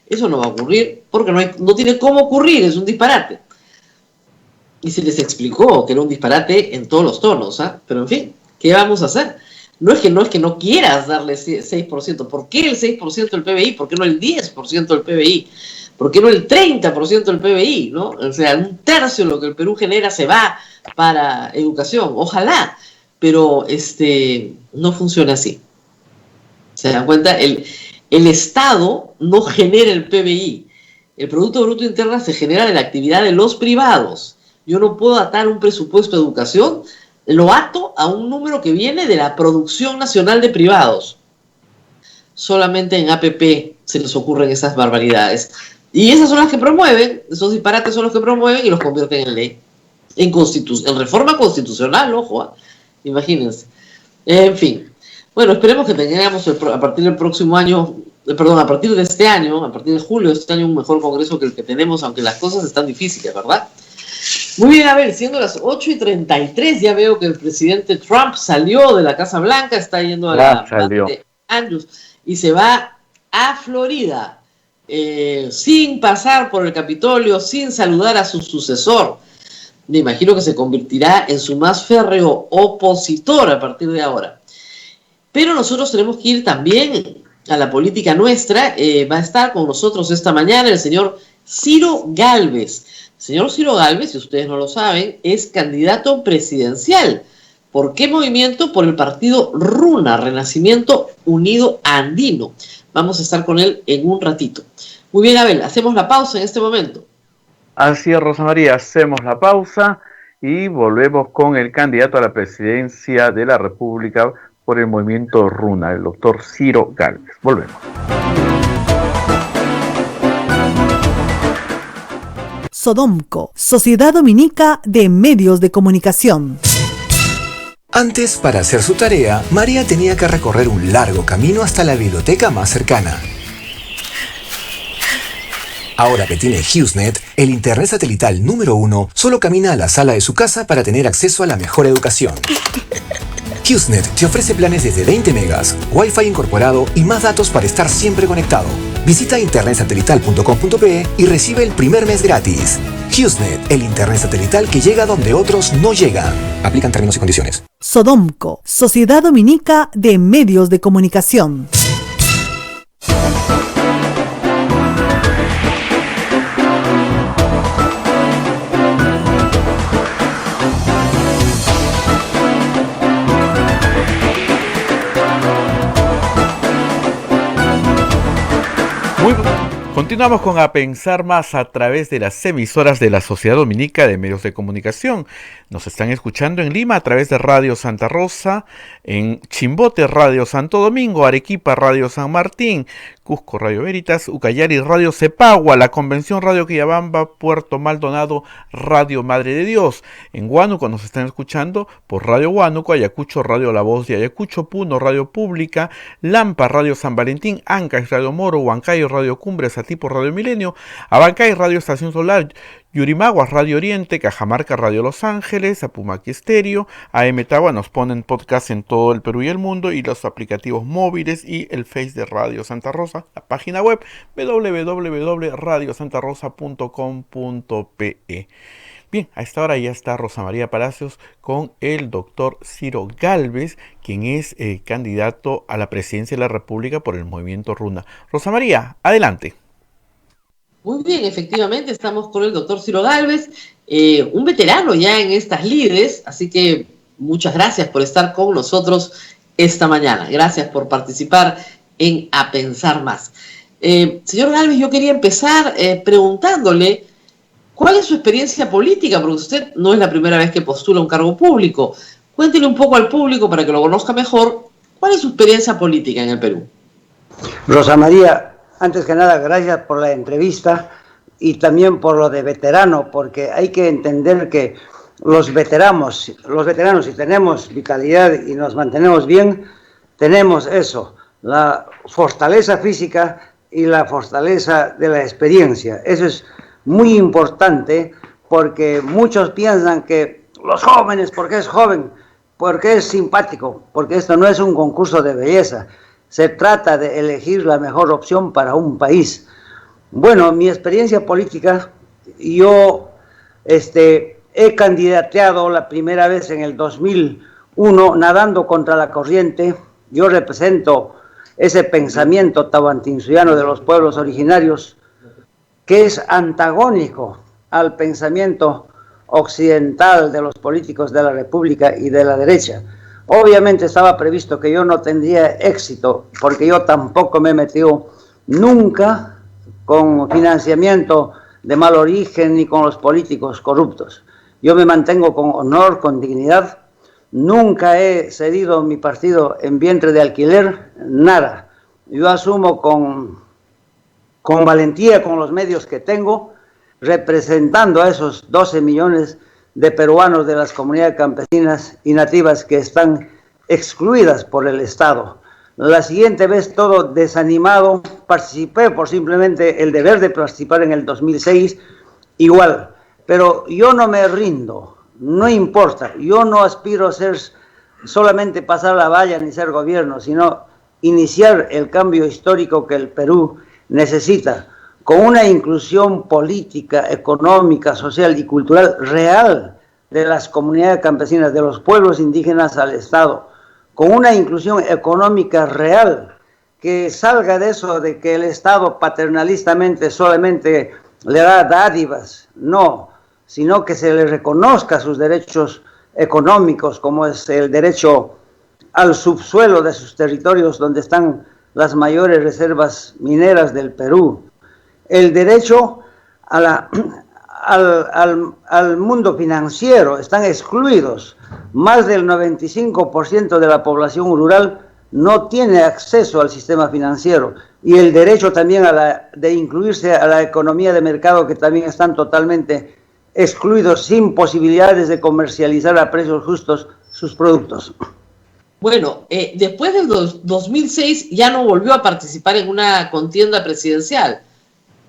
Eso no va a ocurrir porque no tiene cómo ocurrir, es un disparate. Y se les explicó que era un disparate en todos los tonos, ¿ah? Pero en fin, ¿qué vamos a hacer? No es que no quieras darle 6%. ¿Por qué el 6% del PBI? ¿Por qué no el 10% del PBI? ¿Por qué no el 30% del PBI? ¿No? O sea, un tercio de lo que el Perú genera se va para educación. Ojalá, pero no funciona así. ¿Se dan cuenta? El Estado no genera el PBI. El Producto Bruto Interno se genera de la actividad de los privados. Yo no puedo atar un presupuesto de educación, lo ato a un número que viene de la producción nacional de privados. Solamente en APP se les ocurren esas barbaridades. Y esas son las que promueven, esos disparates son los que promueven y los convierten en ley. En reforma constitucional, ojo, imagínense. En fin. Bueno, esperemos que tengamos a partir del próximo año, a partir de este año, a partir de julio de este año, un mejor congreso que el que tenemos, aunque las cosas están difíciles, ¿verdad? Muy bien, a ver, siendo las 8:33, ya veo que el presidente Trump salió de la Casa Blanca, está yendo a la de Andrews y se va a Florida. Sin pasar por el Capitolio, sin saludar a su sucesor. Me imagino que se convertirá en su más férreo opositor a partir de ahora. Pero nosotros tenemos que ir también a la política nuestra. Va a estar con nosotros esta mañana el señor Ciro Gálvez. El señor Ciro Gálvez, si ustedes no lo saben, es candidato presidencial. ¿Por qué movimiento? Por el partido RUNA, Renacimiento Unido Andino. Vamos a estar con él en un ratito. Muy bien, Abel, hacemos la pausa en este momento. Así es, Rosa María, hacemos la pausa y volvemos con el candidato a la presidencia de la República por el movimiento RUNA, el doctor Ciro Gálvez. Volvemos. Sodomco, Sociedad Dominica de Medios de Comunicación. Antes, para hacer su tarea, María tenía que recorrer un largo camino hasta la biblioteca más cercana. Ahora que tiene HughesNet, el internet satelital número 1, solo camina a la sala de su casa para tener acceso a la mejor educación. HughesNet te ofrece planes desde 20 megas, Wi-Fi incorporado y más datos para estar siempre conectado. Visita internetsatelital.com.pe y recibe el primer mes gratis. HughesNet, el internet satelital que llega donde otros no llegan. Aplican términos y condiciones. Sodomco, Sociedad Dominica de Medios de Comunicación. Continuamos con A Pensar Más a través de las emisoras de la Sociedad Dominica de Medios de Comunicación. Nos están escuchando en Lima a través de Radio Santa Rosa, en Chimbote Radio Santo Domingo, Arequipa Radio San Martín, Cusco Radio Veritas, Ucayali Radio Cepagua, La Convención Radio Quillabamba, Puerto Maldonado Radio Madre de Dios. En Huánuco nos están escuchando por Radio Huánuco, Ayacucho Radio La Voz de Ayacucho, Puno Radio Pública, Lampa Radio San Valentín, Ancash Radio Moro, Huancayo Radio Cumbres, Satipo Radio Milenio, Abancay Radio Estación Solar, Yurimaguas Radio Oriente, Cajamarca Radio Los Ángeles, Apumaqui Estéreo, AM Tagua. Nos ponen podcast en todo el Perú y el mundo, y los aplicativos móviles y el Face de Radio Santa Rosa, la página web www.radiosantarosa.com.pe. Bien, a esta hora ya está Rosa María Palacios con el doctor Ciro Gálvez, quien es candidato a la presidencia de la República por el movimiento Runa. Rosa María, adelante. Muy bien, efectivamente estamos con el doctor Ciro Gálvez, un veterano ya en estas lides, así que muchas gracias por estar con nosotros esta mañana. Gracias por participar en A Pensar Más. Señor Gálvez, yo quería empezar preguntándole cuál es su experiencia política, porque usted no es la primera vez que postula un cargo público. Cuéntele un poco al público para que lo conozca mejor. ¿Cuál es su experiencia política en el Perú? Rosa María, antes que nada, gracias por la entrevista y también por lo de veterano, porque hay que entender que los veteranos, si tenemos vitalidad y nos mantenemos bien, tenemos eso, la fortaleza física y la fortaleza de la experiencia. Eso es muy importante, porque muchos piensan que los jóvenes, porque es joven, porque es simpático, porque esto no es un concurso de belleza. Se trata de elegir la mejor opción para un país. Bueno, mi experiencia política, yo he candidateado la primera vez en el 2001, nadando contra la corriente. Yo represento ese pensamiento tahuantinsuiano de los pueblos originarios, que es antagónico al pensamiento occidental de los políticos de la República y de la derecha. Obviamente estaba previsto que yo no tendría éxito, porque yo tampoco me he metido nunca con financiamiento de mal origen ni con los políticos corruptos. Yo me mantengo con honor, con dignidad. Nunca he cedido mi partido en vientre de alquiler, nada. Yo asumo con valentía, con los medios que tengo, representando a esos 12 millones de peruanos de las comunidades campesinas y nativas que están excluidas por el Estado. La siguiente vez, todo desanimado, participé por simplemente el deber de participar en el 2006, igual. Pero yo no me rindo, no importa. Yo no aspiro a ser solamente pasar la valla ni ser gobierno, sino iniciar el cambio histórico que el Perú necesita, con una inclusión política, económica, social y cultural real de las comunidades campesinas, de los pueblos indígenas al Estado, con una inclusión económica real, que salga de eso de que el Estado paternalistamente solamente le da dádivas, no, sino que se le reconozca sus derechos económicos, como es el derecho al subsuelo de sus territorios donde están las mayores reservas mineras del Perú, el derecho a al mundo financiero, están excluidos. Más del 95% de la población rural no tiene acceso al sistema financiero, y el derecho también de incluirse a la economía de mercado, que también están totalmente excluidos, sin posibilidades de comercializar a precios justos sus productos. Bueno, después del 2006 ya no volvió a participar en una contienda presidencial.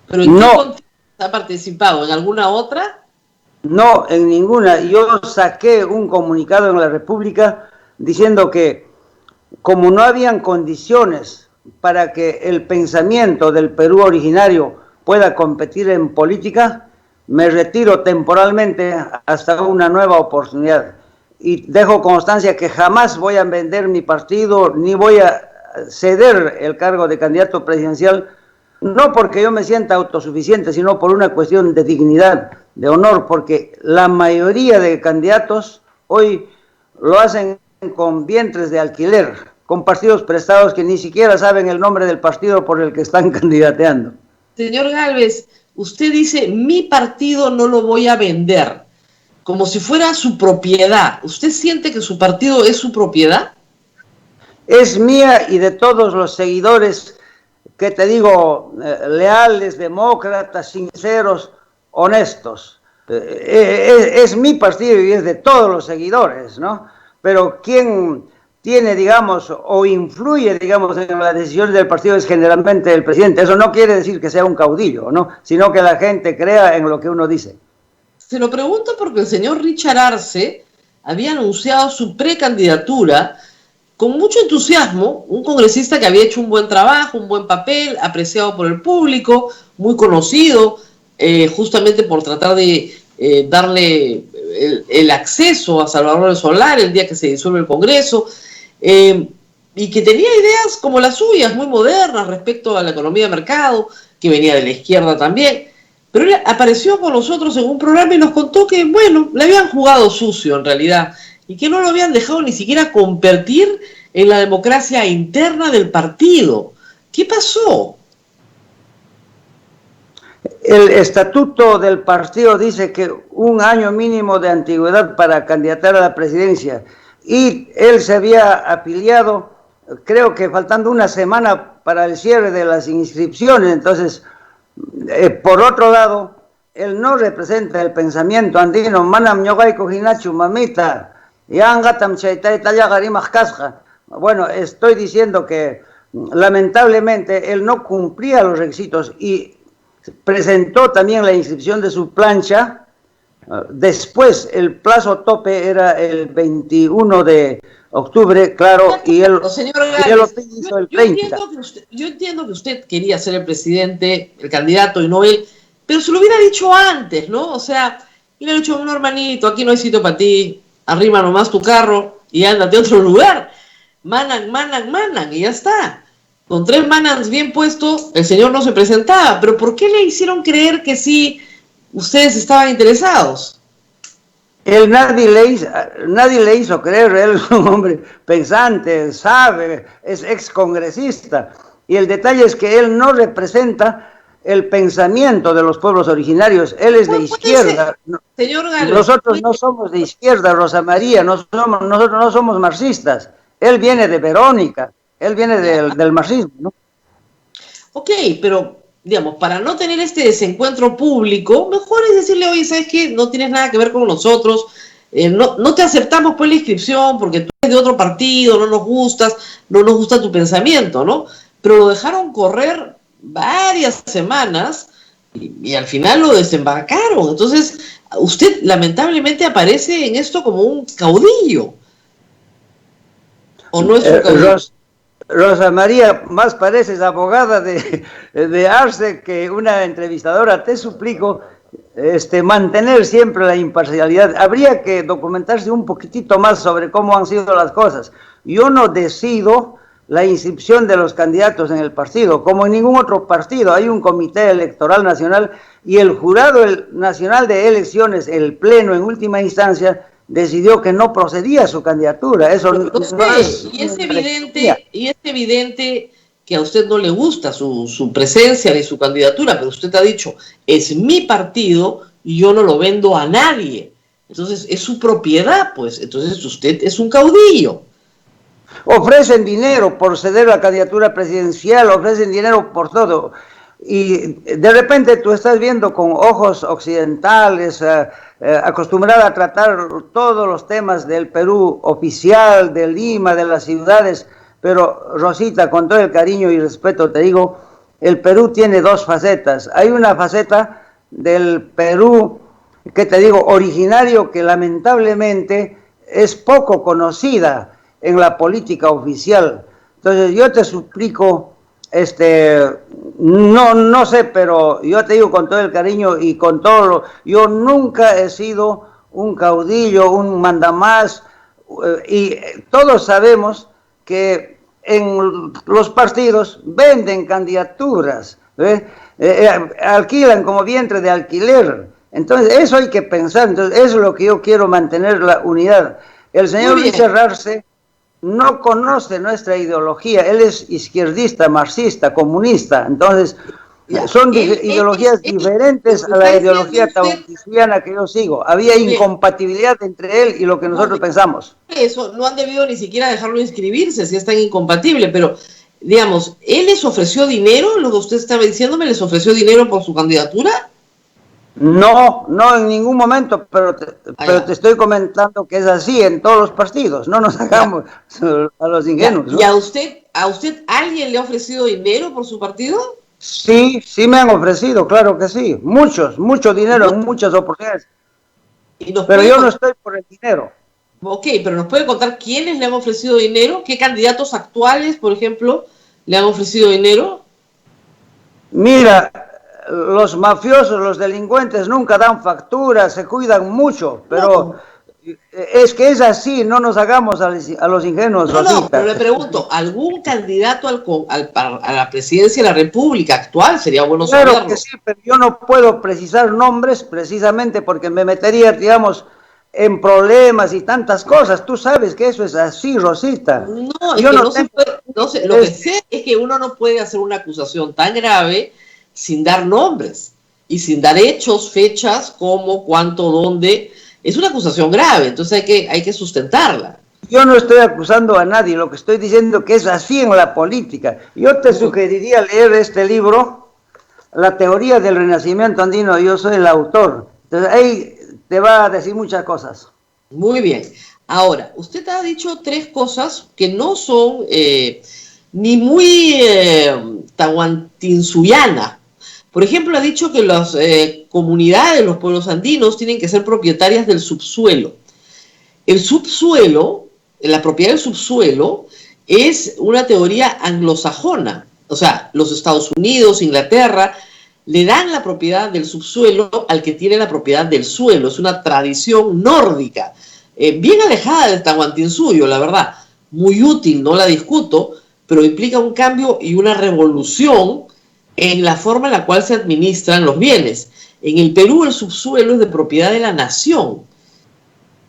¿Pero en qué contienda ha participado? ¿En alguna otra? No, en ninguna. Yo saqué un comunicado en la República diciendo que, como no habían condiciones para que el pensamiento del Perú originario pueda competir en política, me retiro temporalmente hasta una nueva oportunidad. Y dejo constancia que jamás voy a vender mi partido, ni voy a ceder el cargo de candidato presidencial, no porque yo me sienta autosuficiente, sino por una cuestión de dignidad, de honor, porque la mayoría de candidatos hoy lo hacen con vientres de alquiler, con partidos prestados que ni siquiera saben el nombre del partido por el que están candidateando. Señor Gálvez, usted dice, mi partido no lo voy a vender, como si fuera su propiedad. ¿Usted siente que su partido es su propiedad? Es mía y de todos los seguidores, que te digo, leales, demócratas, sinceros, honestos. Es mi partido y es de todos los seguidores, ¿no? Pero quien tiene, digamos, o influye, digamos, en las decisiones del partido es generalmente el presidente. Eso no quiere decir que sea un caudillo, ¿no? Sino que la gente crea en lo que uno dice. Se lo pregunto porque el señor Richard Arce había anunciado su precandidatura con mucho entusiasmo, un congresista que había hecho un buen trabajo, un buen papel, apreciado por el público, muy conocido, justamente por tratar de darle el acceso a Salvador Solar el día que se disuelve el Congreso, y que tenía ideas como las suyas, muy modernas respecto a la economía de mercado, que venía de la izquierda también. Pero él apareció con nosotros en un programa y nos contó que, bueno, le habían jugado sucio en realidad, y que no lo habían dejado ni siquiera competir en la democracia interna del partido. ¿Qué pasó? El estatuto del partido dice que 1 año mínimo de antigüedad para candidatar a la presidencia, y él se había afiliado, creo que faltando una semana para el cierre de las inscripciones. Entonces, por otro lado, él no representa el pensamiento andino. Manam ñogay kojinachu mamita, yangatam chaytay tallagarimaj kasja. Bueno, estoy diciendo que lamentablemente él no cumplía los requisitos y presentó también la inscripción de su plancha. Después, el plazo tope era el 21 de octubre, claro, y él, señor Gálvez, hizo el 30. Yo entiendo que usted quería ser el presidente, el candidato y no él, pero se lo hubiera dicho antes, ¿no? O sea, le hubiera dicho, no, hermanito, aquí no hay sitio para ti, arriba nomás tu carro y ándate a otro lugar. Manan, y ya está. Con 3 manans bien puestos, el señor no se presentaba. Pero ¿por qué le hicieron creer que sí ustedes estaban interesados? Nadie le hizo creer. Él es un hombre pensante, sabe, es excongresista. Y el detalle es que él no representa el pensamiento de los pueblos originarios. Él es de izquierda. Señor Gálvez, nosotros no somos de izquierda, Rosa María. Nosotros no somos marxistas. Él viene de Verónica. Él viene del marxismo, ¿no? Ok, pero, digamos, para no tener este desencuentro público, mejor es decirle, oye, ¿sabes qué? No tienes nada que ver con nosotros, no te aceptamos por la inscripción porque tú eres de otro partido, no nos gustas, no nos gusta tu pensamiento, ¿no? Pero lo dejaron correr varias semanas y al final lo desembarcaron. Entonces, usted lamentablemente aparece en esto como un caudillo. ¿O no es un caudillo? Rosa María, más pareces abogada de Arce que una entrevistadora. Te suplico mantener siempre la imparcialidad. Habría que documentarse un poquitito más sobre cómo han sido las cosas. Yo no decido la inscripción de los candidatos en el partido, como en ningún otro partido. Hay un comité electoral nacional y el jurado nacional de elecciones, el pleno en última instancia, decidió que no procedía su candidatura. Eso no es, y es evidente que a usted no le gusta su presencia ni su candidatura, pero usted ha dicho, es mi partido y yo no lo vendo a nadie. Entonces, es su propiedad, pues. Entonces, usted es un caudillo. Ofrecen dinero por ceder la candidatura presidencial, ofrecen dinero por todo. Y de repente tú estás viendo con ojos occidentales, acostumbrada a tratar todos los temas del Perú oficial, de Lima, de las ciudades, pero Rosita, con todo el cariño y respeto te digo, el Perú tiene 2 facetas. Hay una faceta del Perú, que te digo, originario, que lamentablemente es poco conocida en la política oficial. Entonces yo te suplico, no sé, pero yo te digo con todo el cariño y con todo yo nunca he sido un caudillo, un mandamás, y todos sabemos que en los partidos venden candidaturas, alquilan como vientre de alquiler. Entonces eso hay que pensar. Entonces eso es lo que yo quiero, mantener la unidad. El señor Richard Arce no conoce nuestra ideología. Él es izquierdista, marxista, comunista. Entonces, son ideologías diferentes a la ideología tahuantinsuyiana que yo sigo. Había incompatibilidad entre él y lo que nosotros pensamos. Eso, no han debido ni siquiera dejarlo inscribirse si es tan incompatible, pero, digamos, ¿él les ofreció dinero? Lo que usted estaba diciéndome, ¿les ofreció dinero por su candidatura? No, no en ningún momento, pero te estoy comentando que es así en todos los partidos. No nos hagamos a los ingenuos, ¿no? ¿Y a usted alguien le ha ofrecido dinero por su partido? Sí, sí me han ofrecido, claro que sí. Mucho dinero en muchas oportunidades. Pero yo no estoy por el dinero. Ok, pero ¿nos puede contar quiénes le han ofrecido dinero? ¿Qué candidatos actuales, por ejemplo, le han ofrecido dinero? Mira, los mafiosos, los delincuentes nunca dan facturas, se cuidan mucho, pero es que es así, no nos hagamos a los ingenuos. No, pero le pregunto, ¿algún candidato a la presidencia de la República actual? Sería bueno saberlo. Claro que sí, pero yo no puedo precisar nombres precisamente porque me metería, digamos, en problemas y tantas cosas. Tú sabes que eso es así, Rosita. No, es que no sé, lo que sé es que uno no puede hacer una acusación tan grave sin dar nombres y sin dar hechos, fechas, cómo, cuánto, dónde. Es una acusación grave, entonces hay que sustentarla. Yo no estoy acusando a nadie, lo que estoy diciendo que es así en la política. Yo te sugeriría leer este libro, La teoría del renacimiento andino, yo soy el autor. Entonces ahí te va a decir muchas cosas. Muy bien. Ahora, usted ha dicho 3 cosas que no son ni muy tahuantinsuyanas. Por ejemplo, ha dicho que las comunidades, los pueblos andinos, tienen que ser propietarias del subsuelo. El subsuelo, la propiedad del subsuelo, es una teoría anglosajona. O sea, los Estados Unidos, Inglaterra, le dan la propiedad del subsuelo al que tiene la propiedad del suelo. Es una tradición nórdica, bien alejada del tahuantinsuyo, la verdad. Muy útil, no la discuto, pero implica un cambio y una revolución en la forma en la cual se administran los bienes. En el Perú el subsuelo es de propiedad de la nación,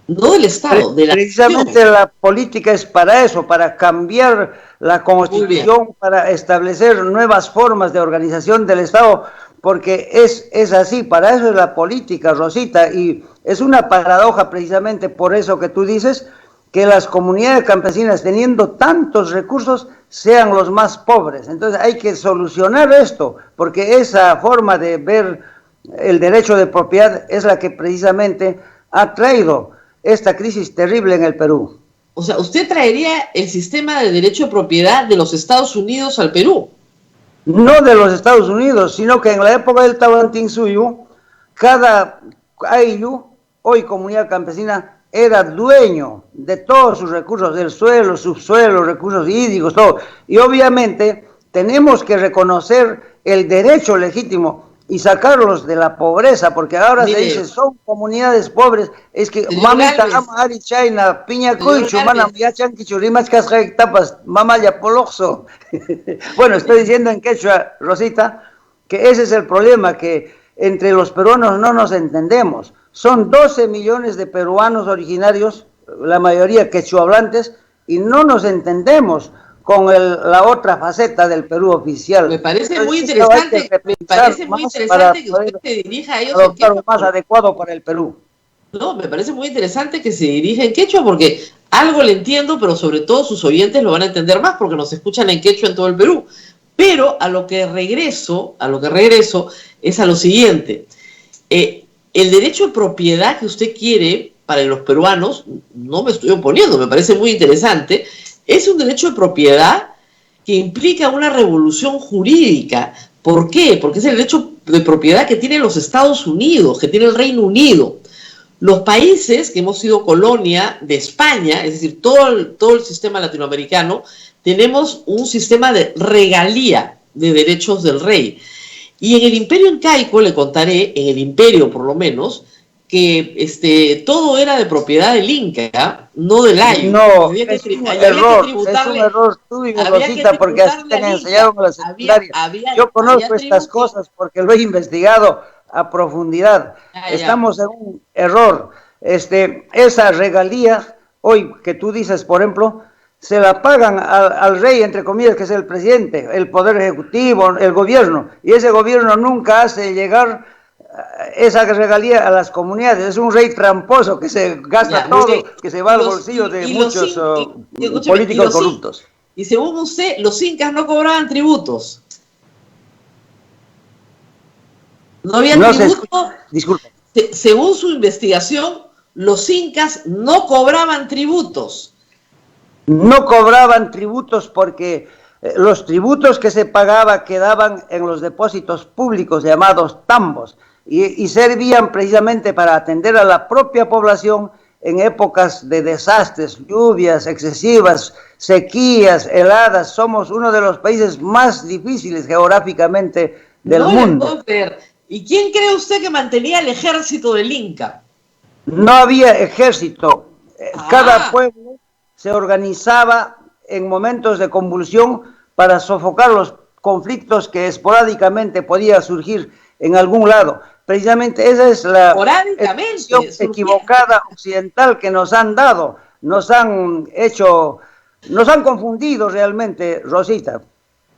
no del Estado, de la Precisamente nación. la política es para eso, para cambiar la constitución, para establecer nuevas formas de organización del Estado, porque es así, para eso es la política, Rosita, y es una paradoja precisamente por eso que tú dices, que las comunidades campesinas, teniendo tantos recursos, sean los más pobres. Entonces hay que solucionar esto, porque esa forma de ver el derecho de propiedad es la que precisamente ha traído esta crisis terrible en el Perú. O sea, usted traería el sistema de derecho de propiedad de los Estados Unidos al Perú. No de los Estados Unidos, sino que en la época del Tahuantinsuyo, cada ayllu, hoy comunidad campesina, era dueño de todos sus recursos, del suelo, subsuelo, recursos hídricos, todo. Y obviamente tenemos que reconocer el derecho legítimo y sacarlos de la pobreza, porque ahora se dice, son comunidades pobres, es que mamita ama ari chayna, piña cuichu, mana yachan kichurimas casca tapas, mama ya poloxo. Bueno, estoy diciendo en quechua, Rosita, que ese es el problema, que entre los peruanos no nos entendemos. Son 12 millones de peruanos originarios, la mayoría quechuahablantes, y no nos entendemos con la otra faceta del Perú oficial. Me parece muy interesante, que usted se dirija a ellos en quechua. Más adecuado para el Perú. No, me parece muy interesante que se dirija en quechua, porque algo le entiendo, pero sobre todo sus oyentes lo van a entender más, porque nos escuchan en quechua en todo el Perú. Pero a lo que regreso es a lo siguiente. El derecho de propiedad que usted quiere para los peruanos, no me estoy oponiendo, me parece muy interesante, es un derecho de propiedad que implica una revolución jurídica. ¿Por qué? Porque es el derecho de propiedad que tienen los Estados Unidos, que tiene el Reino Unido. Los países que hemos sido colonia de España, es decir, todo el sistema latinoamericano, tenemos un sistema de regalía de derechos del rey. Y en el imperio incaico, le contaré, en el imperio por lo menos, que todo era de propiedad del Inca, no del Ayu. No, es un error tuyo, Rosita, porque así te han enseñado en la secundaria. Yo conozco estas cosas porque lo he investigado a profundidad. Estamos en un error. Esa regalía, hoy que tú dices, por ejemplo, se la pagan al rey, entre comillas, que es el presidente, el poder ejecutivo, el gobierno, y ese gobierno nunca hace llegar esa regalía a las comunidades. Es un rey tramposo que se gasta todo, que se va al bolsillo de muchos políticos corruptos. Y según usted, los incas no cobraban tributos. No había tributos. Disculpe. Según su investigación, los incas no cobraban tributos. No cobraban tributos porque los tributos que se pagaba quedaban en los depósitos públicos llamados tambos y servían precisamente para atender a la propia población en épocas de desastres, lluvias excesivas, sequías, heladas. Somos uno de los países más difíciles geográficamente del mundo. ¿Y quién cree usted que mantenía el ejército del Inca? No había ejército. Cada pueblo se organizaba en momentos de convulsión para sofocar los conflictos que esporádicamente podía surgir en algún lado. Precisamente esa es la explicación equivocada occidental que nos han dado, nos han confundido realmente, Rosita.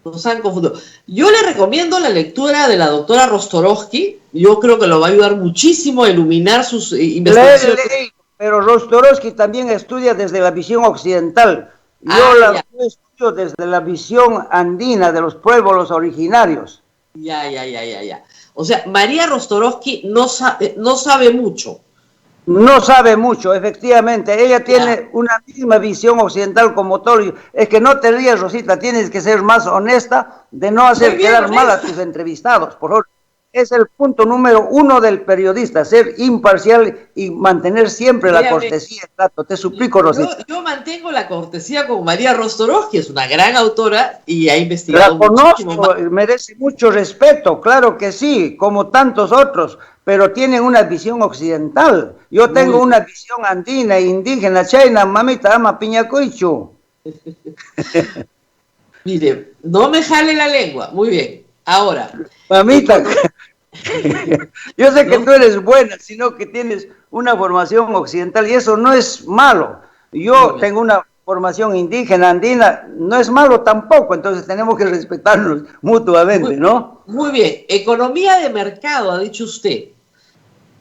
Nos han confundido. Yo le recomiendo la lectura de la doctora Rostorovsky. Yo creo que lo va a ayudar muchísimo a iluminar sus investigaciones. Pero Rostorovsky también estudia desde la visión occidental. Yo estudio desde la visión andina de los pueblos originarios. Ya. O sea, María Rostorovsky no sabe mucho. No sabe mucho, efectivamente. Ella tiene una misma visión occidental como todo. Es que no te rías, Rosita, tienes que ser más honesta de no hacer quedar mal a tus entrevistados, por favor. Es el punto número 1 del periodista, ser imparcial y mantener siempre la cortesía. Te suplico, Rosita. Yo mantengo la cortesía con María Rostorovsky, es una gran autora y ha investigado muchísimo. La conozco, merece mucho respeto, claro que sí, como tantos otros, pero tienen una visión occidental. Yo tengo una visión andina, indígena, chayna, mamita, ama, piñacoichu. Mire, no me jale la lengua, muy bien. Ahora, mamita, yo sé que tú eres buena, sino que tienes una formación occidental y eso no es malo. Yo tengo una formación indígena, andina, no es malo tampoco, entonces tenemos que respetarnos mutuamente, ¿no? Muy bien, economía de mercado, ha dicho usted.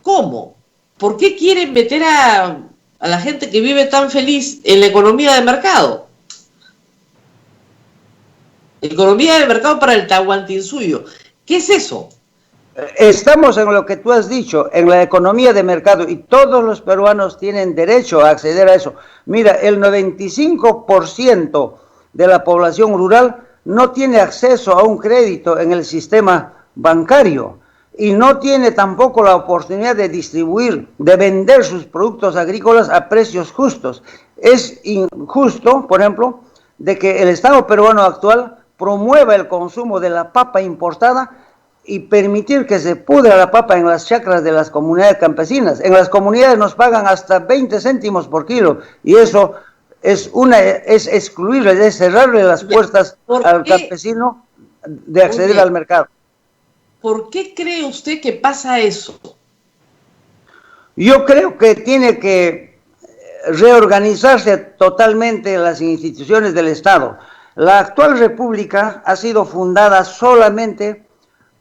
¿Cómo? ¿Por qué quieren meter a la gente que vive tan feliz en la economía de mercado? Economía de mercado para el Tahuantinsuyo. ¿Qué es eso? Estamos en lo que tú has dicho, en la economía de mercado, y todos los peruanos tienen derecho a acceder a eso. Mira, el 95% de la población rural no tiene acceso a un crédito en el sistema bancario y no tiene tampoco la oportunidad de distribuir, de vender sus productos agrícolas a precios justos. Es injusto, por ejemplo, de que el Estado peruano actual promueva el consumo de la papa importada y permitir que se pudra la papa en las chacras de las comunidades campesinas. En las comunidades nos pagan hasta 20 céntimos por kilo y eso es excluirle, es cerrarle las puertas al campesino de acceder al mercado. ¿Por qué cree usted que pasa eso? Yo creo que tiene que reorganizarse totalmente las instituciones del Estado. La actual república ha sido fundada solamente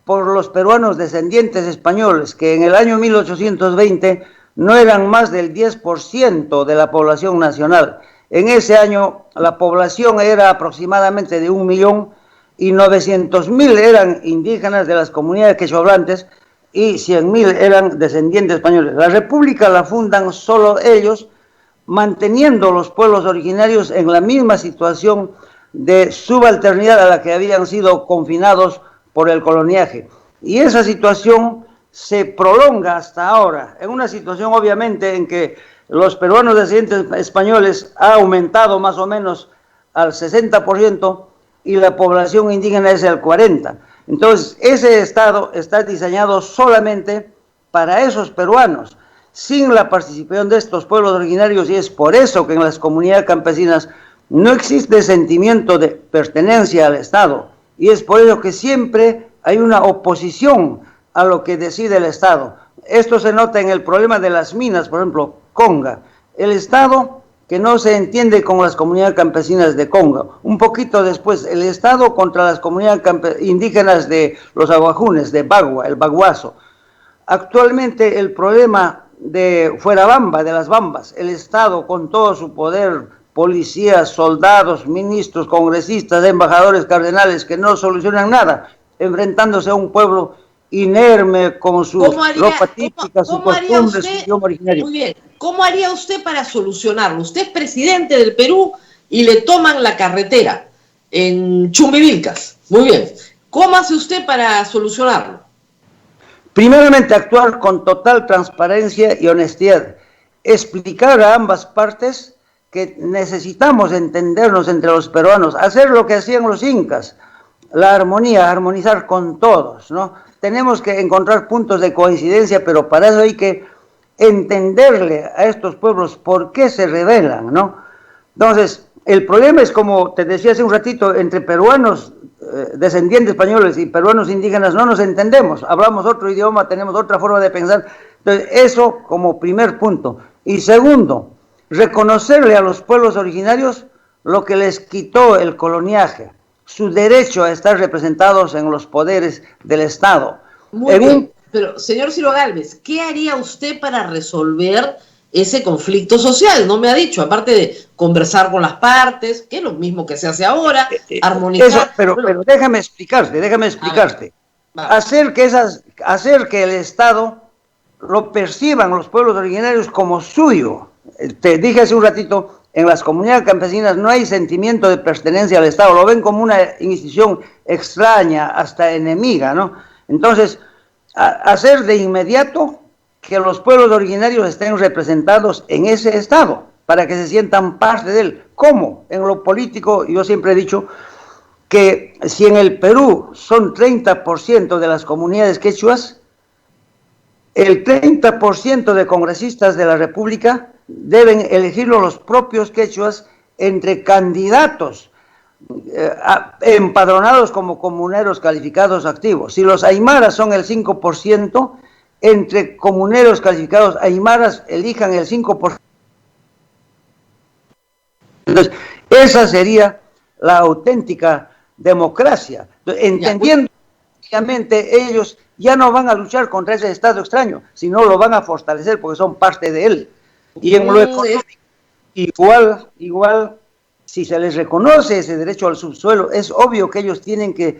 por los peruanos descendientes españoles, que en el año 1820 no eran más del 10% de la población nacional. En ese año la población era aproximadamente de 1.900.000 eran indígenas de las comunidades quechohablantes y 100.000 eran descendientes españoles. La república la fundan solo ellos, manteniendo los pueblos originarios en la misma situación de subalternidad a la que habían sido confinados por el coloniaje. Y esa situación se prolonga hasta ahora, en una situación obviamente en que los peruanos descendientes españoles ha aumentado más o menos al 60% y la población indígena es el 40%. Entonces, ese Estado está diseñado solamente para esos peruanos, sin la participación de estos pueblos originarios, y es por eso que en las comunidades campesinas no existe sentimiento de pertenencia al Estado, y es por eso que siempre hay una oposición a lo que decide el Estado. Esto se nota en el problema de las minas, por ejemplo, Conga. El Estado que no se entiende con las comunidades campesinas de Congo. Un poquito después, el Estado contra las comunidades indígenas de los aguajunes, de Bagua, el Baguazo. Actualmente el problema de Fuerabamba, de las Bambas, el Estado con todo su poder, policías, soldados, ministros, congresistas, embajadores, cardenales, que no solucionan nada, enfrentándose a un pueblo inerme con su ropa típica, su costumbre, su idioma originario. Muy bien, ¿cómo haría usted para solucionarlo? Usted es presidente del Perú y le toman la carretera en Chumbivilcas. Muy bien, ¿cómo hace usted para solucionarlo? Primeramente, actuar con total transparencia y honestidad. Explicar a ambas partes que necesitamos entendernos entre los peruanos, hacer lo que hacían los incas, la armonía, armonizar con todos, ¿no? Tenemos que encontrar puntos de coincidencia, pero para eso hay que entenderle a estos pueblos por qué se rebelan, ¿no? Entonces, el problema es, como te decía hace un ratito, entre peruanos descendientes españoles y peruanos indígenas no nos entendemos, hablamos otro idioma, tenemos otra forma de pensar. Entonces, eso como primer punto. Y segundo, reconocerle a los pueblos originarios lo que les quitó el coloniaje, su derecho a estar representados en los poderes del Estado. Muy bien, pero señor Ciro Gálvez, ¿qué haría usted para resolver ese conflicto social? No me ha dicho, aparte de conversar con las partes, que es lo mismo que se hace ahora, armonizar. Eso, pero déjame explicarte. Hacer que el Estado lo perciban los pueblos originarios como suyo. Te dije hace un ratito, en las comunidades campesinas no hay sentimiento de pertenencia al Estado, lo ven como una institución extraña, hasta enemiga, ¿no? Entonces, hacer de inmediato que los pueblos originarios estén representados en ese Estado, para que se sientan parte de él. ¿Cómo? En lo político, yo siempre he dicho que si en el Perú son 30% de las comunidades quechuas, el 30% de congresistas de la República deben elegirlo los propios quechuas entre candidatos empadronados como comuneros calificados activos. Si los aymaras son el 5%, entre comuneros calificados aymaras elijan el 5%. Entonces, esa sería la auténtica democracia. Entendiendo que obviamente ellos ya no van a luchar contra ese Estado extraño, sino lo van a fortalecer porque son parte de él. Y en lo económico, igual, si se les reconoce ese derecho al subsuelo, es obvio que ellos tienen que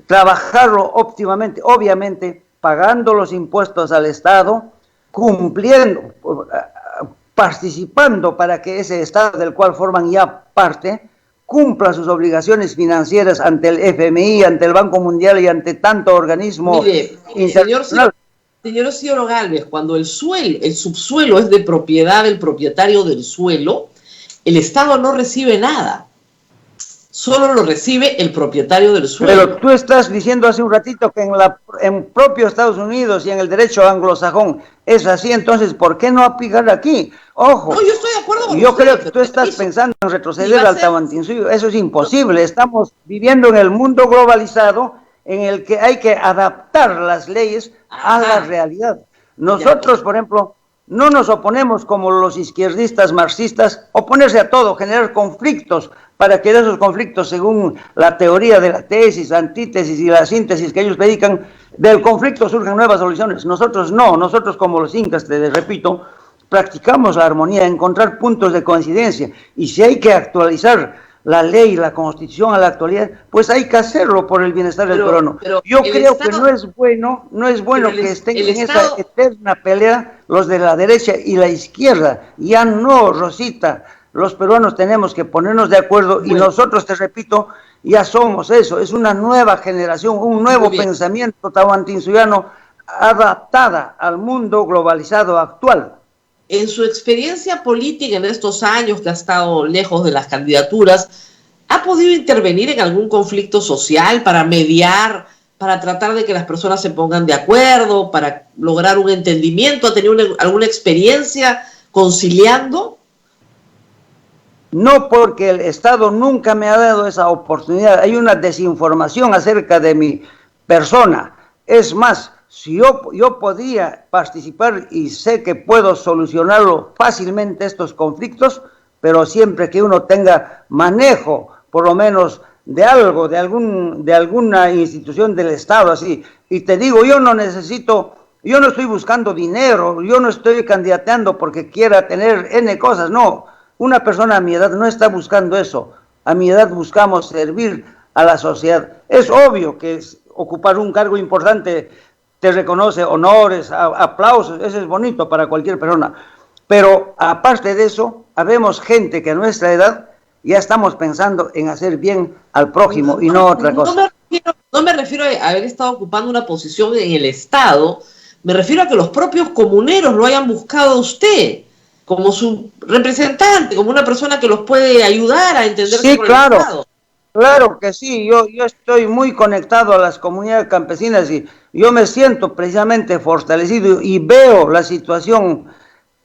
trabajarlo óptimamente, obviamente, pagando los impuestos al Estado, cumpliendo, participando para que ese Estado del cual forman ya parte, cumpla sus obligaciones financieras ante el FMI, ante el Banco Mundial y ante tanto organismo internacional. Señor Ciro Gálvez, cuando el subsuelo es de propiedad del propietario del suelo, el Estado no recibe nada. Solo lo recibe el propietario del suelo. Pero tú estás diciendo hace un ratito que en propio Estados Unidos y en el derecho anglosajón es así, entonces ¿por qué no aplicar aquí? Ojo, no, yo estoy de acuerdo con yo usted, creo que tú estás pensando en retroceder al Tahuantinsuyo. Eso es imposible. Estamos viviendo en el mundo globalizado en el que hay que adaptar las leyes a la realidad. Nosotros, por ejemplo, no nos oponemos como los izquierdistas marxistas, oponerse a todo, generar conflictos, para que de esos conflictos, según la teoría de la tesis, antítesis y la síntesis que ellos predican, del conflicto surgen nuevas soluciones. Nosotros no, nosotros como los incas, te repito, practicamos la armonía, encontrar puntos de coincidencia, y si hay que actualizar la ley, la constitución a la actualidad, pues hay que hacerlo por el bienestar del peruano. Yo creo que no es bueno que estén en esa eterna pelea los de la derecha y la izquierda. Ya no, Rosita, los peruanos tenemos que ponernos de acuerdo y nosotros, te repito, ya somos eso, es una nueva generación, un nuevo pensamiento tahuantinsuyano adaptada al mundo globalizado actual. En su experiencia política en estos años que ha estado lejos de las candidaturas, ¿ha podido intervenir en algún conflicto social para mediar, para tratar de que las personas se pongan de acuerdo, para lograr un entendimiento? ¿Ha tenido alguna experiencia conciliando? No, porque el Estado nunca me ha dado esa oportunidad. Hay una desinformación acerca de mi persona. Es más, si yo podía participar y sé que puedo solucionarlo fácilmente estos conflictos, pero siempre que uno tenga manejo, por lo menos, de algo, de alguna institución del Estado, así. Y te digo, yo no estoy buscando dinero, yo no estoy candidateando porque quiera tener N cosas, no. Una persona a mi edad no está buscando eso. A mi edad buscamos servir a la sociedad. Es obvio que ocupar un cargo importante te reconoce honores, aplausos, eso es bonito para cualquier persona. Pero aparte de eso, habemos gente que a nuestra edad ya estamos pensando en hacer bien al prójimo y no otra cosa. No me refiero a haber estado ocupando una posición en el Estado, me refiero a que los propios comuneros lo hayan buscado a usted como su representante, como una persona que los puede ayudar a entenderse sí, con claro, el Estado. Claro que sí, yo estoy muy conectado a las comunidades campesinas y yo me siento precisamente fortalecido y veo la situación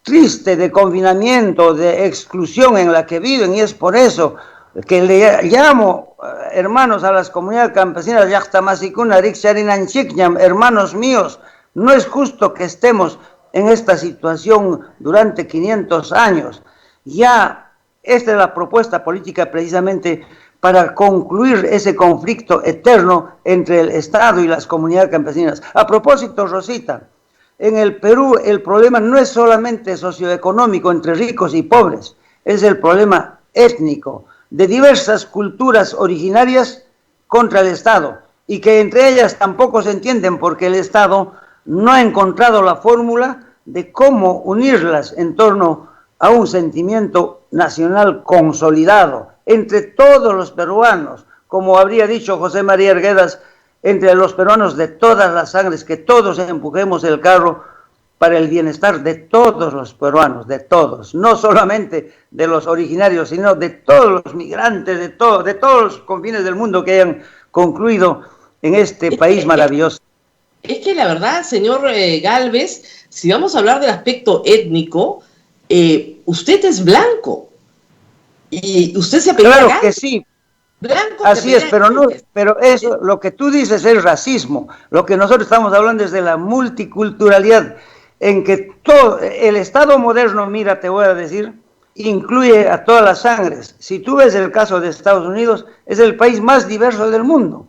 triste de confinamiento, de exclusión en la que viven, y es por eso que le llamo, hermanos, a las comunidades campesinas, hermanos míos, no es justo que estemos en esta situación durante 500 años. Ya esta es la propuesta política precisamente para concluir ese conflicto eterno entre el Estado y las comunidades campesinas. A propósito, Rosita, en el Perú el problema no es solamente socioeconómico entre ricos y pobres, es el problema étnico de diversas culturas originarias contra el Estado y que entre ellas tampoco se entienden porque el Estado no ha encontrado la fórmula de cómo unirlas en torno a un sentimiento nacional consolidado entre todos los peruanos, como habría dicho José María Arguedas, entre los peruanos de todas las sangres, que todos empujemos el carro para el bienestar de todos los peruanos, de todos, no solamente de los originarios, sino de todos los migrantes, de todos los confines del mundo que hayan concluido en este país maravilloso. Es que la verdad, señor Gálvez, si vamos a hablar del aspecto étnico, usted es blanco y usted se apellida Claro Gálvez. que sí. Blanco, así es, pero eso, lo que tú dices es racismo. Lo que nosotros estamos hablando es de la multiculturalidad, en que todo el Estado moderno, mira, te voy a decir, incluye a todas las sangres. Si tú ves el caso de Estados Unidos, es el país más diverso del mundo,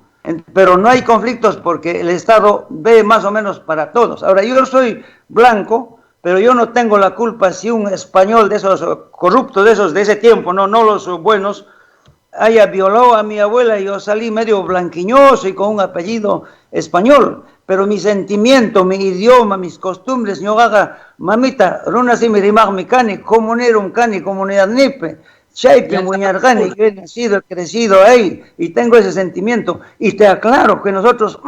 pero no hay conflictos porque el Estado ve más o menos para todos. Ahora, yo soy blanco, pero yo no tengo la culpa si un español de esos corruptos, de ese tiempo, no los buenos, haya violado a mi abuela y yo salí medio blanquiñoso y con un apellido español, pero mi sentimiento, mi idioma, mis costumbres, yo haga, mamita, runa si mi rimag mi cani, comunerum cani, comunidad nipe, chaipe, muñargani, yo he nacido, he crecido ahí y tengo ese sentimiento. Y te aclaro que nosotros,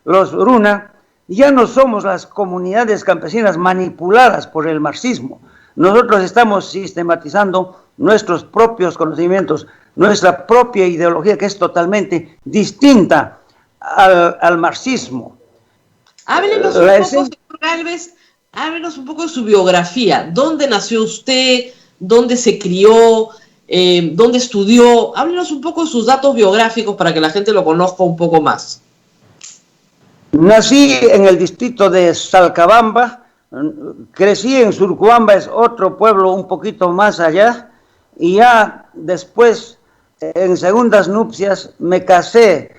los runa, ya no somos las comunidades campesinas manipuladas por el marxismo. Nosotros estamos sistematizando nuestros propios conocimientos, nuestra propia ideología, que es totalmente distinta al marxismo. Háblenos un poco, señor Gálvez, háblenos un poco de su biografía. ¿Dónde nació usted? ¿Dónde se crió? ¿Dónde estudió? Háblenos un poco de sus datos biográficos para que la gente lo conozca un poco más. Nací en el distrito de Salcabamba, crecí en Surcuamba, es otro pueblo un poquito más allá, y ya después, en segundas nupcias, me casé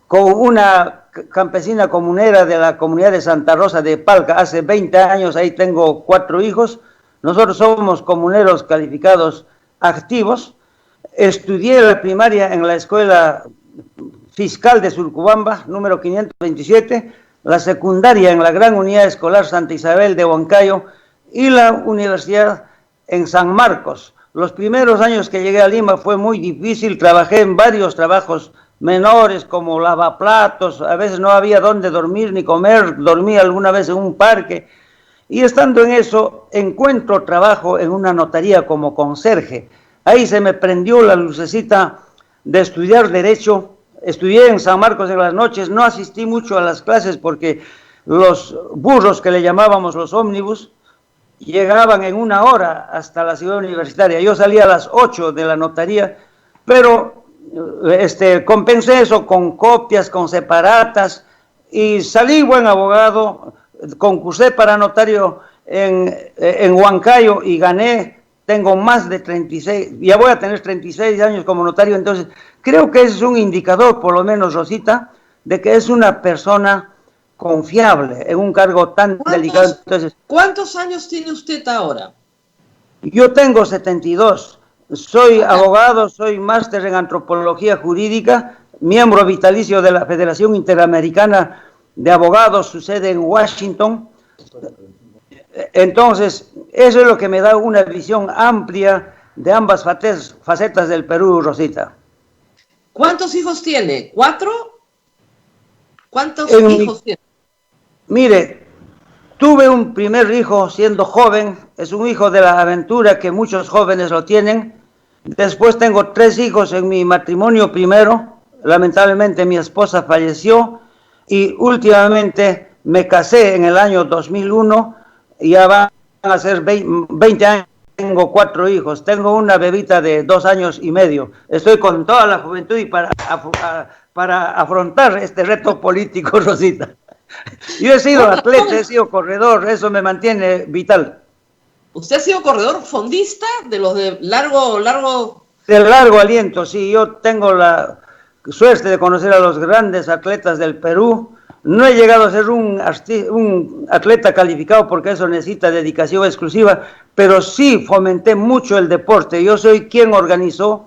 con una campesina comunera de la comunidad de Santa Rosa de Palca. Hace 20 años, ahí tengo 4 hijos. Nosotros somos comuneros calificados activos. Estudié la primaria en la escuela fiscal de Surcuamba, número 527, la secundaria en la Gran Unidad Escolar Santa Isabel de Huancayo y la universidad en San Marcos. Los primeros años que llegué a Lima fue muy difícil, trabajé en varios trabajos menores como lavaplatos, a veces no había dónde dormir ni comer, dormí alguna vez en un parque, y estando en eso encuentro trabajo en una notaría como conserje. Ahí se me prendió la lucecita de estudiar Derecho. Estudié en San Marcos en las noches, no asistí mucho a las clases porque los burros que le llamábamos los ómnibus llegaban en 1 hora hasta la ciudad universitaria. Yo salía a las 8 de la notaría, pero compensé eso con copias, con separatas, y salí buen abogado, concursé para notario en Huancayo y gané tengo más de 36, ya voy a tener 36 años como notario, entonces creo que es un indicador, por lo menos, Rosita, de que es una persona confiable en un cargo tan delicado. Entonces, ¿cuántos años tiene usted ahora? Yo tengo 72, soy abogado, soy máster en antropología jurídica, miembro vitalicio de la Federación Interamericana de Abogados, su sede en Washington. Entonces, eso es lo que me da una visión amplia de ambas facetas del Perú, Rosita. ¿Cuántos hijos tiene? ¿4? ¿Cuántos hijos tiene? Mire, tuve un primer hijo siendo joven, es un hijo de la aventura que muchos jóvenes lo tienen. Después tengo 3 hijos en mi matrimonio primero, lamentablemente mi esposa falleció y últimamente me casé en el año 2001, ya van a ser 20 años, tengo 4 hijos, tengo una bebita de 2 años y medio, estoy con toda la juventud y para afrontar este reto político, Rosita. Yo he sido atleta, he sido corredor, eso me mantiene vital. ¿Usted ha sido corredor fondista de los de largo? De largo aliento, sí, yo tengo la suerte de conocer a los grandes atletas del Perú. No he llegado a ser un atleta calificado porque eso necesita dedicación exclusiva, pero sí fomenté mucho el deporte. Yo soy quien organizó,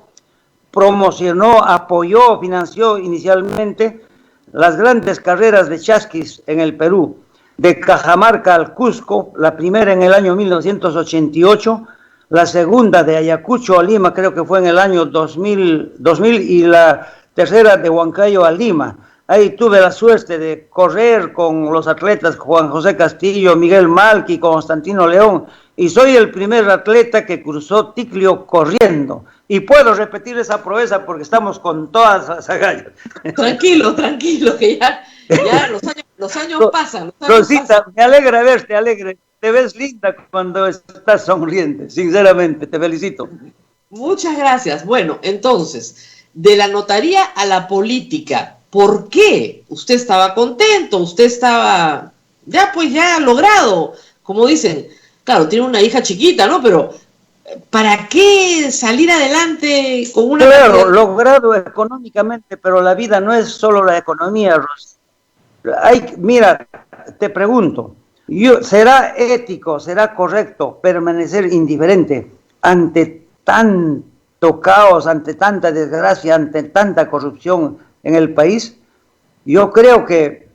promocionó, apoyó, financió inicialmente las grandes carreras de chasquis en el Perú, de Cajamarca al Cusco, la primera en el año 1988, la segunda de Ayacucho a Lima, creo que fue en el año 2000 y la tercera de Huancayo a Lima. Ahí tuve la suerte de correr con los atletas Juan José Castillo, Miguel Malqui, Constantino León, y soy el primer atleta que cruzó Ticlio corriendo. Y puedo repetir esa proeza porque estamos con todas las agallas. Tranquilo, que ya los años pasan. Rosita, me alegra verte, alegre. Te ves linda cuando estás sonriente, sinceramente, te felicito. Muchas gracias. Bueno, entonces, de la notaría a la política, ¿por qué? Usted estaba contento, usted estaba ya logrado, como dicen. Claro, tiene una hija chiquita, ¿no? Pero ¿para qué salir adelante con una... Claro, logrado económicamente, pero la vida no es solo la economía, Rosy. Mira, te pregunto, ¿será ético, será correcto permanecer indiferente ante tanto caos, ante tanta desgracia, ante tanta corrupción en el país? Yo creo que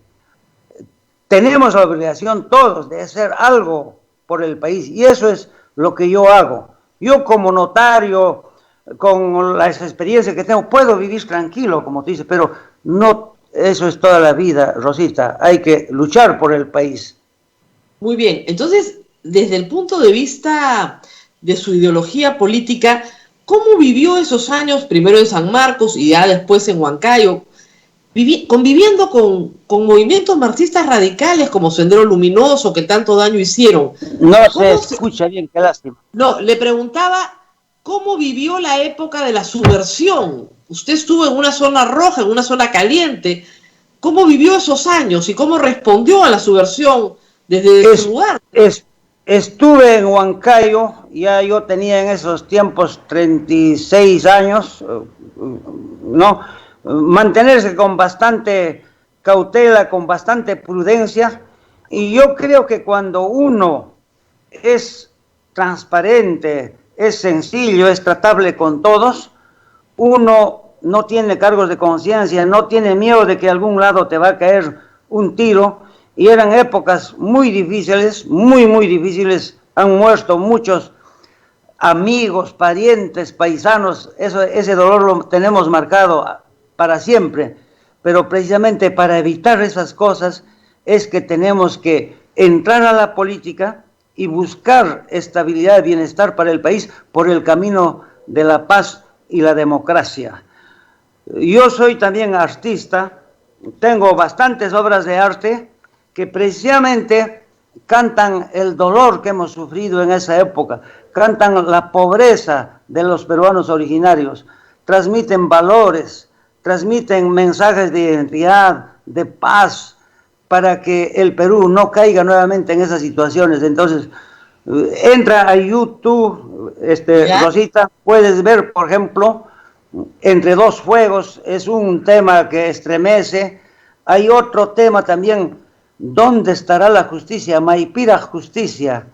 tenemos la obligación todos de hacer algo por el país y eso es lo que yo hago. Yo como notario, con la experiencia que tengo, puedo vivir tranquilo, como tú dices, pero no, eso es toda la vida, Rosita. Hay que luchar por el país. Muy bien, entonces, desde el punto de vista de su ideología política, ¿cómo vivió esos años, primero en San Marcos y ya después en Huancayo, conviviendo con movimientos marxistas radicales como Sendero Luminoso, que tanto daño hicieron? No se escucha bien, qué lástima. No, le preguntaba cómo vivió la época de la subversión. Usted estuvo en una zona roja, en una zona caliente. ¿Cómo vivió esos años y cómo respondió a la subversión desde su lugar? Estuve en Huancayo, ya yo tenía en esos tiempos 36 años, ¿no? Mantenerse con bastante cautela, con bastante prudencia, y yo creo que cuando uno es transparente, es sencillo, es tratable con todos, uno no tiene cargos de conciencia, no tiene miedo de que a algún lado te va a caer un tiro, y eran épocas muy difíciles, muy difíciles, han muerto muchos amigos, parientes, paisanos, ese dolor lo tenemos marcado para siempre, pero precisamente para evitar esas cosas es que tenemos que entrar a la política y buscar estabilidad y bienestar para el país por el camino de la paz y la democracia. Yo soy también artista, tengo bastantes obras de arte que precisamente cantan el dolor que hemos sufrido en esa época, cantan la pobreza de los peruanos originarios, transmiten valores, transmiten mensajes de identidad, de paz, para que el Perú no caiga nuevamente en esas situaciones. Entonces, entra a YouTube, Rosita, puedes ver, por ejemplo, Entre dos fuegos, es un tema que estremece. Hay otro tema también, ¿dónde estará la justicia? Maipira justicia.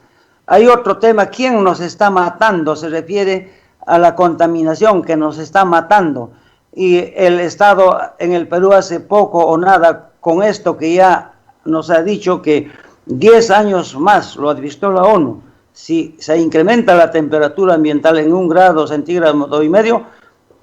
Hay otro tema, ¿quién nos está matando? Se refiere a la contaminación que nos está matando. Y el Estado en el Perú hace poco o nada con esto que ya nos ha dicho que 10 años más, lo advirtió la ONU, si se incrementa la temperatura ambiental en 1 grado centígrado y medio,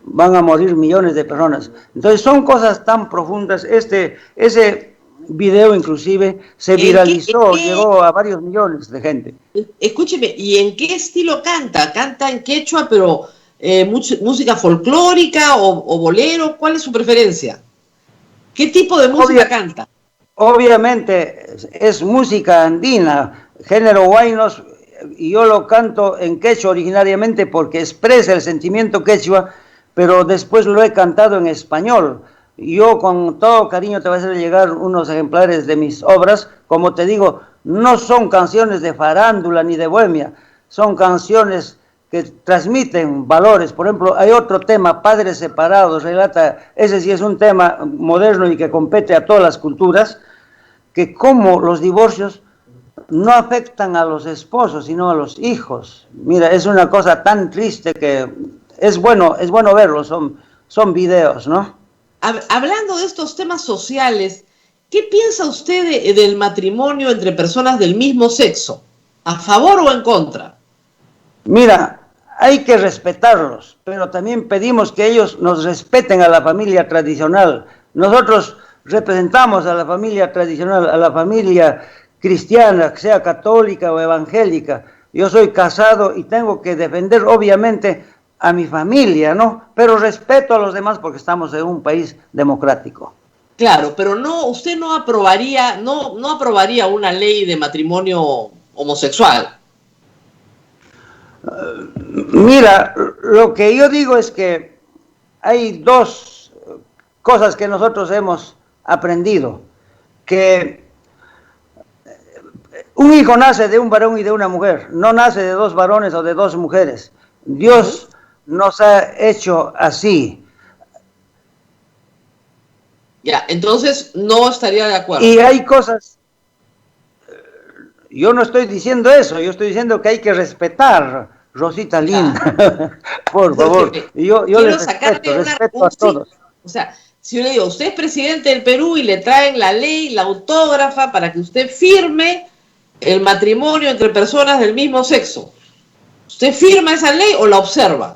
van a morir millones de personas. Entonces son cosas tan profundas. Ese video inclusive se viralizó, llegó a varios millones de gente. Escúcheme, ¿y en qué estilo canta? ¿Canta en quechua, pero música folclórica o bolero? ¿Cuál es su preferencia? ¿Qué tipo de música canta? Obviamente es música andina, género huaynos, y yo lo canto en quechua originariamente porque expresa el sentimiento quechua, pero después lo he cantado en español. Yo con todo cariño te voy a hacer llegar unos ejemplares de mis obras. Como te digo, no son canciones de farándula ni de bohemia, son canciones que transmiten valores. Por ejemplo, hay otro tema, Padres Separados, relata, ese sí es un tema moderno y que compete a todas las culturas, que como los divorcios no afectan a los esposos, sino a los hijos. Mira, es una cosa tan triste que es bueno verlo, son videos, ¿no? Hablando de estos temas sociales, ¿qué piensa usted del matrimonio entre personas del mismo sexo? ¿A favor o en contra? Mira, hay que respetarlos, pero también pedimos que ellos nos respeten a la familia tradicional. Nosotros representamos a la familia tradicional, a la familia cristiana, sea católica o evangélica. Yo soy casado y tengo que defender, obviamente, a mi familia, ¿no? Pero respeto a los demás porque estamos en un país democrático. Claro, pero usted no aprobaría una ley de matrimonio homosexual. Mira, lo que yo digo es que hay dos cosas que nosotros hemos aprendido, que un hijo nace de un varón y de una mujer, no nace de 2 varones o de 2 mujeres. Dios nos ha hecho así. Ya, entonces no estaría de acuerdo. Y hay cosas, yo no estoy diciendo eso, yo estoy diciendo que hay que respetar, Rosita linda, por favor. Yo les respeto a todos. O sea, si yo le digo, usted es presidente del Perú y le traen la ley, la autógrafa para que usted firme el matrimonio entre personas del mismo sexo, ¿usted firma esa ley o la observa?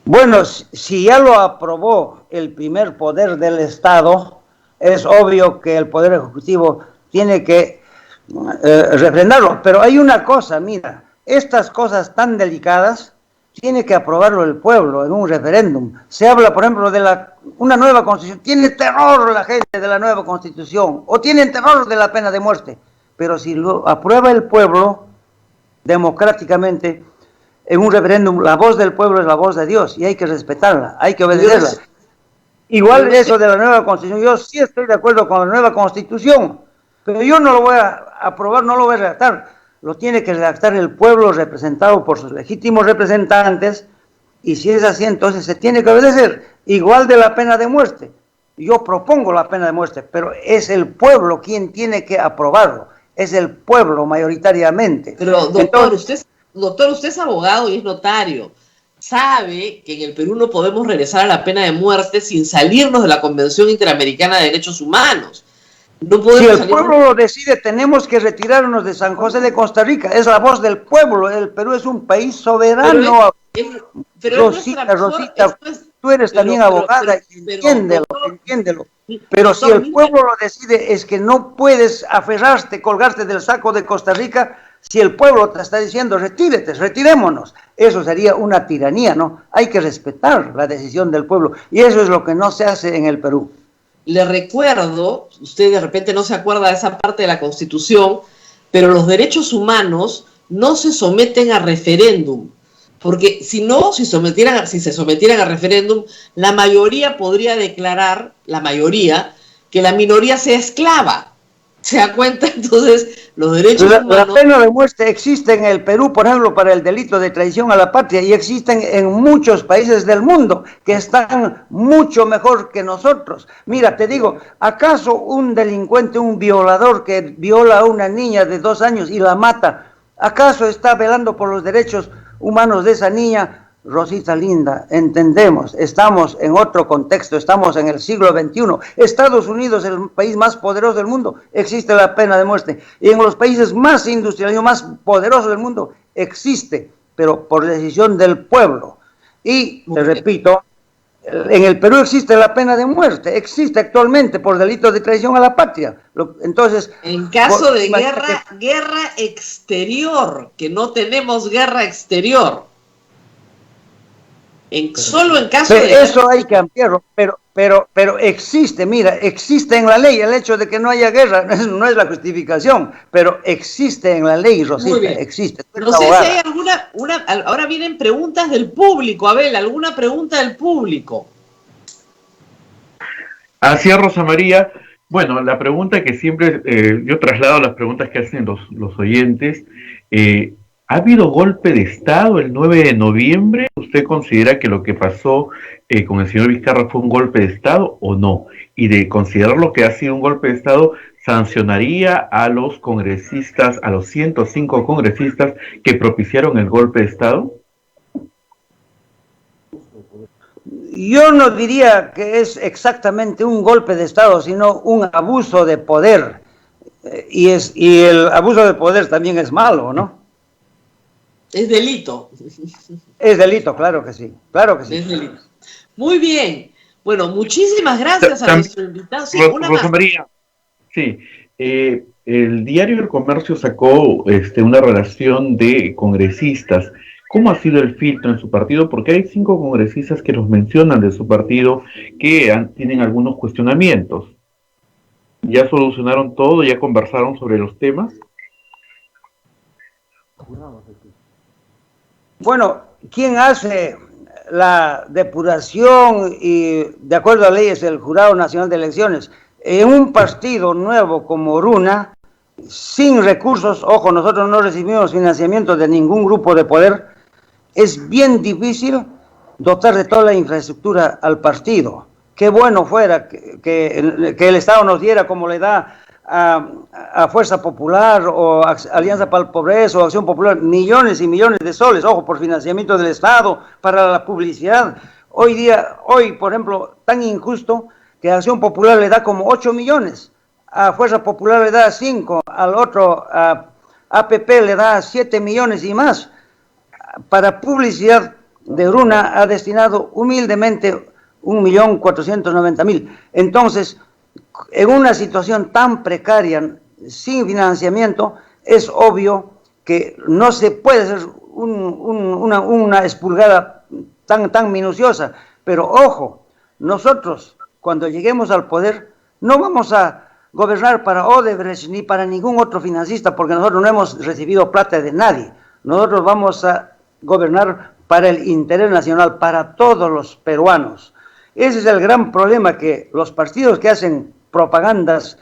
Bueno, si ya lo aprobó el primer poder del Estado, es obvio que el Poder Ejecutivo tiene que refrendarlo. Pero hay una cosa, mira, estas cosas tan delicadas tiene que aprobarlo el pueblo en un referéndum. Se habla, por ejemplo, de una nueva constitución. Tiene terror la gente de la nueva constitución, o tienen terror de la pena de muerte. Pero si lo aprueba el pueblo democráticamente, en un referéndum, la voz del pueblo es la voz de Dios y hay que respetarla, hay que obedecerla. Igual eso de la nueva constitución, yo sí estoy de acuerdo con la nueva constitución, pero yo no lo voy a aprobar, no lo voy a redactar, lo tiene que redactar el pueblo representado por sus legítimos representantes, y si es así, entonces se tiene que obedecer, igual de la pena de muerte. Yo propongo la pena de muerte, pero es el pueblo quien tiene que aprobarlo, es el pueblo mayoritariamente. Pero doctor, usted es abogado y es notario. Sabe que en el Perú no podemos regresar a la pena de muerte sin salirnos de la Convención Interamericana de Derechos Humanos. No podemos si el pueblo lo decide, tenemos que retirarnos de San José de Costa Rica. Es la voz del pueblo. El Perú es un país soberano. Rosita, tú eres también abogada, entiéndelo. Pero si el pueblo lo decide, es que no puedes aferrarte, colgarte del saco de Costa Rica. Si el pueblo te está diciendo, retirémonos, eso sería una tiranía, ¿no? Hay que respetar la decisión del pueblo, y eso es lo que no se hace en el Perú. Le recuerdo, usted de repente no se acuerda de esa parte de la Constitución, pero los derechos humanos no se someten a referéndum, porque si se sometieran a referéndum, la mayoría podría declarar, que la minoría sea esclava. Se da cuenta, entonces, los derechos La humanos... pena de muerte existe en el Perú, por ejemplo, para el delito de traición a la patria, y existen en muchos países del mundo que están mucho mejor que nosotros. Mira, te digo, ¿acaso un delincuente, un violador que viola a una niña de 2 años y la mata, acaso está velando por los derechos humanos de esa niña? Rosita linda, entendemos, estamos en otro contexto, estamos en el siglo XXI. Estados Unidos es el país más poderoso del mundo, existe la pena de muerte. Y en los países más industrializados, más poderosos del mundo, existe, pero por decisión del pueblo. Y, te repito, en el Perú existe la pena de muerte, existe actualmente por delito de traición a la patria. Entonces, en caso de guerra exterior, que no tenemos guerra exterior. Solo en caso de... Eso hay que ampliarlo, pero existe, mira, existe en la ley el hecho de que no haya guerra, no es la justificación, pero existe en la ley, Rosita, existe. No sé si hay ahora vienen preguntas del público, Abel, ¿alguna pregunta del público? Así es, Rosa María. Bueno, la pregunta que siempre, yo traslado las preguntas que hacen los oyentes, ¿ha habido golpe de Estado el 9 de noviembre? ¿Usted considera que lo que pasó con el señor Vizcarra fue un golpe de Estado o no? Y de considerar lo que ha sido un golpe de Estado, ¿sancionaría a los congresistas, a los 105 congresistas que propiciaron el golpe de Estado? Yo no diría que es exactamente un golpe de Estado, sino un abuso de poder. Y el abuso de poder también es malo, ¿no? Es delito. Es delito, claro que sí, claro que sí. Es delito. Muy bien. Bueno, muchísimas gracias a nuestro invitado. Sí, Rosa María, sí, el diario El Comercio sacó una relación de congresistas. ¿Cómo ha sido el filtro en su partido? Porque hay 5 congresistas que nos mencionan de su partido que tienen algunos cuestionamientos. ¿Ya solucionaron todo? ¿Ya conversaron sobre los temas? Bueno, ¿quién hace la depuración y de acuerdo a leyes el Jurado Nacional de Elecciones? En un partido nuevo como Runa, sin recursos, ojo, nosotros no recibimos financiamiento de ningún grupo de poder, es bien difícil dotar de toda la infraestructura al partido. Qué bueno fuera que el Estado nos diera como le da a Fuerza Popular o Alianza para el Progreso o Acción Popular millones y millones de soles, ojo, por financiamiento del Estado para la publicidad. Hoy, por ejemplo, tan injusto que Acción Popular le da como 8 millones, a Fuerza Popular le da 5, al otro a APP le da 7 millones y más. Para publicidad de Runa ha destinado humildemente 1.490.000. Entonces, en una situación tan precaria, sin financiamiento, es obvio que no se puede hacer una expurgada tan minuciosa. Pero ojo, nosotros cuando lleguemos al poder no vamos a gobernar para Odebrecht ni para ningún otro financista, porque nosotros no hemos recibido plata de nadie. Nosotros vamos a gobernar para el interés nacional, para todos los peruanos. Ese es el gran problema, que los partidos que hacen propagandas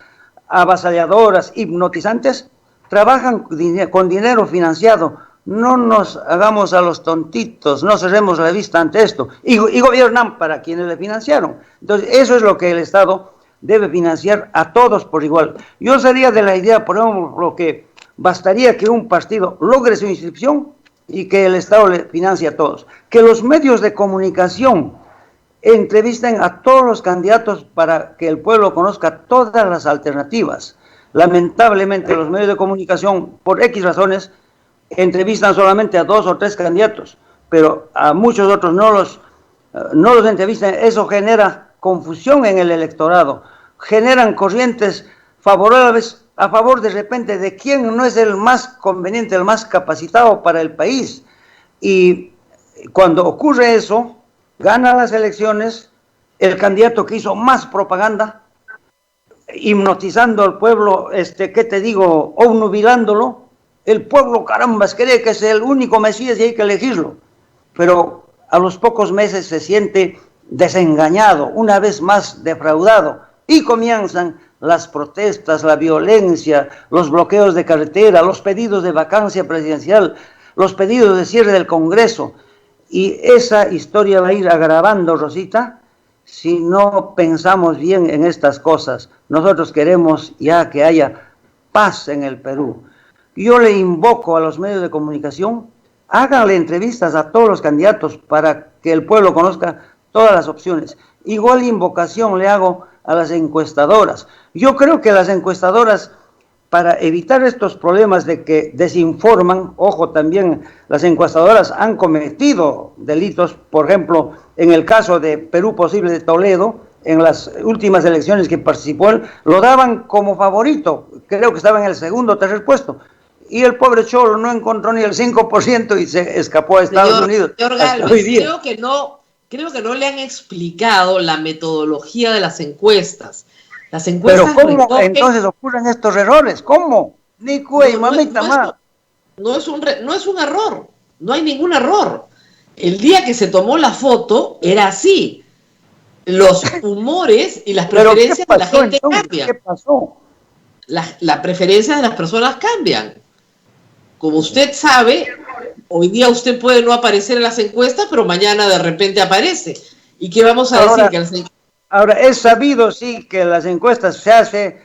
avasalladoras, hipnotizantes, trabajan con dinero financiado. No nos hagamos a los tontitos, no cerremos la vista ante esto. Y gobiernan para quienes le financiaron. Entonces, eso es lo que el Estado debe financiar a todos por igual. Yo sería de la idea, por ejemplo, que bastaría que un partido logre su inscripción y que el Estado le financie a todos. Que los medios de comunicación entrevisten a todos los candidatos para que el pueblo conozca todas las alternativas. Lamentablemente los medios de comunicación, por X razones, entrevistan solamente a 2 o 3 candidatos, pero a muchos otros no los entrevistan. Eso genera confusión en el electorado, generan corrientes favorables a favor de repente de quién no es el más conveniente, el más capacitado para el país. Y cuando ocurre eso, gana las elecciones el candidato que hizo más propaganda, hipnotizando al pueblo, ¿qué te digo? Obnubilándolo. El pueblo, carambas, cree que es el único Mesías y hay que elegirlo. Pero a los pocos meses se siente desengañado, una vez más defraudado, y comienzan las protestas, la violencia, los bloqueos de carretera, los pedidos de vacancia presidencial, los pedidos de cierre del Congreso. Y esa historia va a ir agravando, Rosita, si no pensamos bien en estas cosas. Nosotros queremos ya que haya paz en el Perú. Yo le invoco a los medios de comunicación, háganle entrevistas a todos los candidatos para que el pueblo conozca todas las opciones. Igual invocación le hago a las encuestadoras. Yo creo que las encuestadoras, para evitar estos problemas de que desinforman, ojo, también las encuestadoras han cometido delitos, por ejemplo, en el caso de Perú Posible de Toledo, en las últimas elecciones que participó él, lo daban como favorito, creo que estaba en el segundo o tercer puesto, y el pobre Cholo no encontró ni el 5% y se escapó a Estados Unidos. Señor Gálvez, creo que no le han explicado la metodología de las encuestas. Las encuestas. Pero ¿cómo entonces ocurren estos errores? ¿Cómo? Ni cuey, mamita más. No es un error, no hay ningún error. El día que se tomó la foto era así. Los humores y las preferencias de la gente cambian. ¿Qué pasó? La preferencia de las personas cambian. Como usted sabe, hoy día usted puede no aparecer en las encuestas, pero mañana de repente aparece. ¿Y qué vamos a decir? Ahora, es sabido, sí, que las encuestas se hacen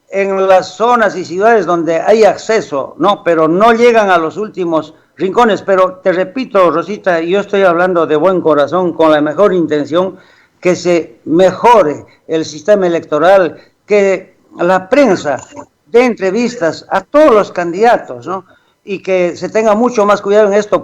en las zonas y ciudades donde hay acceso, ¿no? Pero no llegan a los últimos rincones. Pero te repito, Rosita, yo estoy hablando de buen corazón, con la mejor intención, que se mejore el sistema electoral, que la prensa dé entrevistas a todos los candidatos, ¿no? Y que se tenga mucho más cuidado en esto,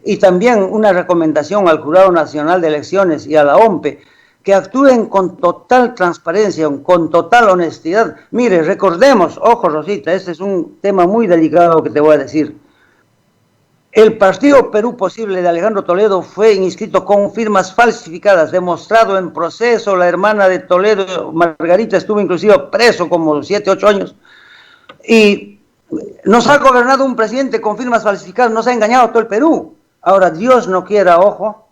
y también una recomendación al Jurado Nacional de Elecciones y a la OMPE, que actúen con total transparencia, con total honestidad. Mire, recordemos, ojo Rosita, este es un tema muy delicado que te voy a decir. El partido Perú Posible de Alejandro Toledo fue inscrito con firmas falsificadas, demostrado en proceso. La hermana de Toledo, Margarita, estuvo inclusive preso como 7, 8 años. Y nos ha gobernado un presidente con firmas falsificadas, nos ha engañado a todo el Perú. Ahora, Dios no quiera, ojo,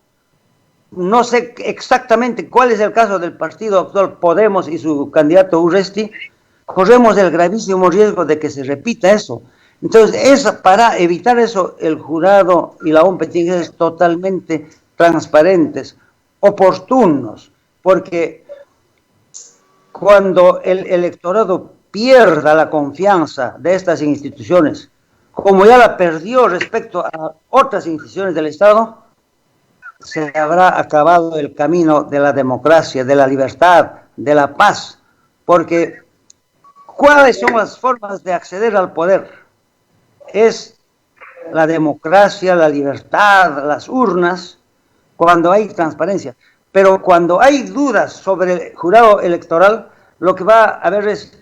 no sé exactamente cuál es el caso del partido actual Podemos y su candidato Urresti, corremos el gravísimo riesgo de que se repita eso. Entonces, para evitar eso, el jurado y la OMPE tienen que ser totalmente transparentes, oportunos, porque cuando el electorado pierda la confianza de estas instituciones, como ya la perdió respecto a otras instituciones del Estado, se habrá acabado el camino de la democracia, de la libertad, de la paz, porque ¿cuáles son las formas de acceder al poder? Es la democracia, la libertad, las urnas, cuando hay transparencia. Pero cuando hay dudas sobre el jurado electoral, lo que va a haber es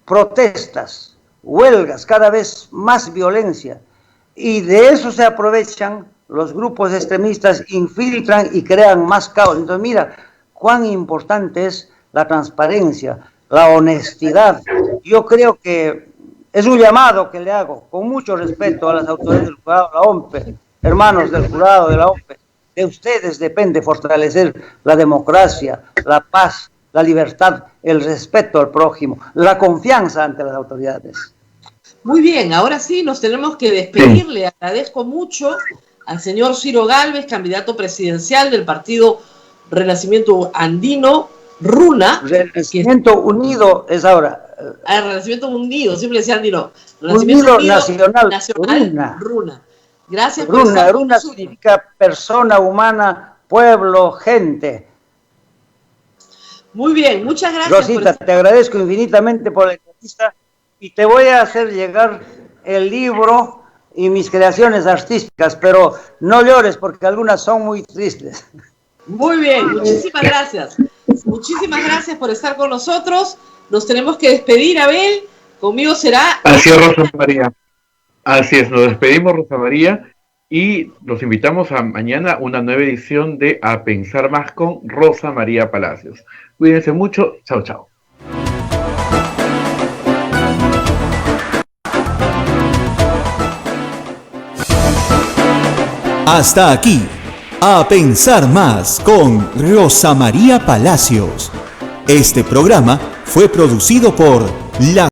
protestas, huelgas, cada vez más violencia. Y de eso se aprovechan los grupos extremistas, infiltran y crean más caos. Entonces mira cuán importante es la transparencia, la honestidad. Yo creo que es un llamado que le hago, con mucho respeto a las autoridades del jurado, la OMPE, hermanos del jurado de la OMPE. De ustedes depende fortalecer la democracia, la paz, la libertad, el respeto al prójimo, la confianza ante las autoridades. Muy bien, ahora sí nos tenemos que despedir. Le agradezco mucho al señor Ciro Gálvez, candidato presidencial del partido Renacimiento Andino, RUNA. Renacimiento Unido es ahora. Renacimiento Unido, siempre decía Andino. Renacimiento Unido Nacional, RUNA. Gracias por RUNA significa persona humana, pueblo, gente. Muy bien, muchas gracias. Rosita, te agradezco infinitamente por la entrevista y te voy a hacer llegar el libro y mis creaciones artísticas, pero no llores porque algunas son muy tristes. Muy bien, muchísimas gracias. Muchísimas gracias por estar con nosotros. Nos tenemos que despedir, Abel. Conmigo será... Así es, Rosa María. Así es, nos despedimos, Rosa María, y los invitamos a mañana una nueva edición de A Pensar Más con Rosa María Palacios. Cuídense mucho. Chao, chao. Hasta aquí, A Pensar Más con Rosa María Palacios. Este programa fue producido por La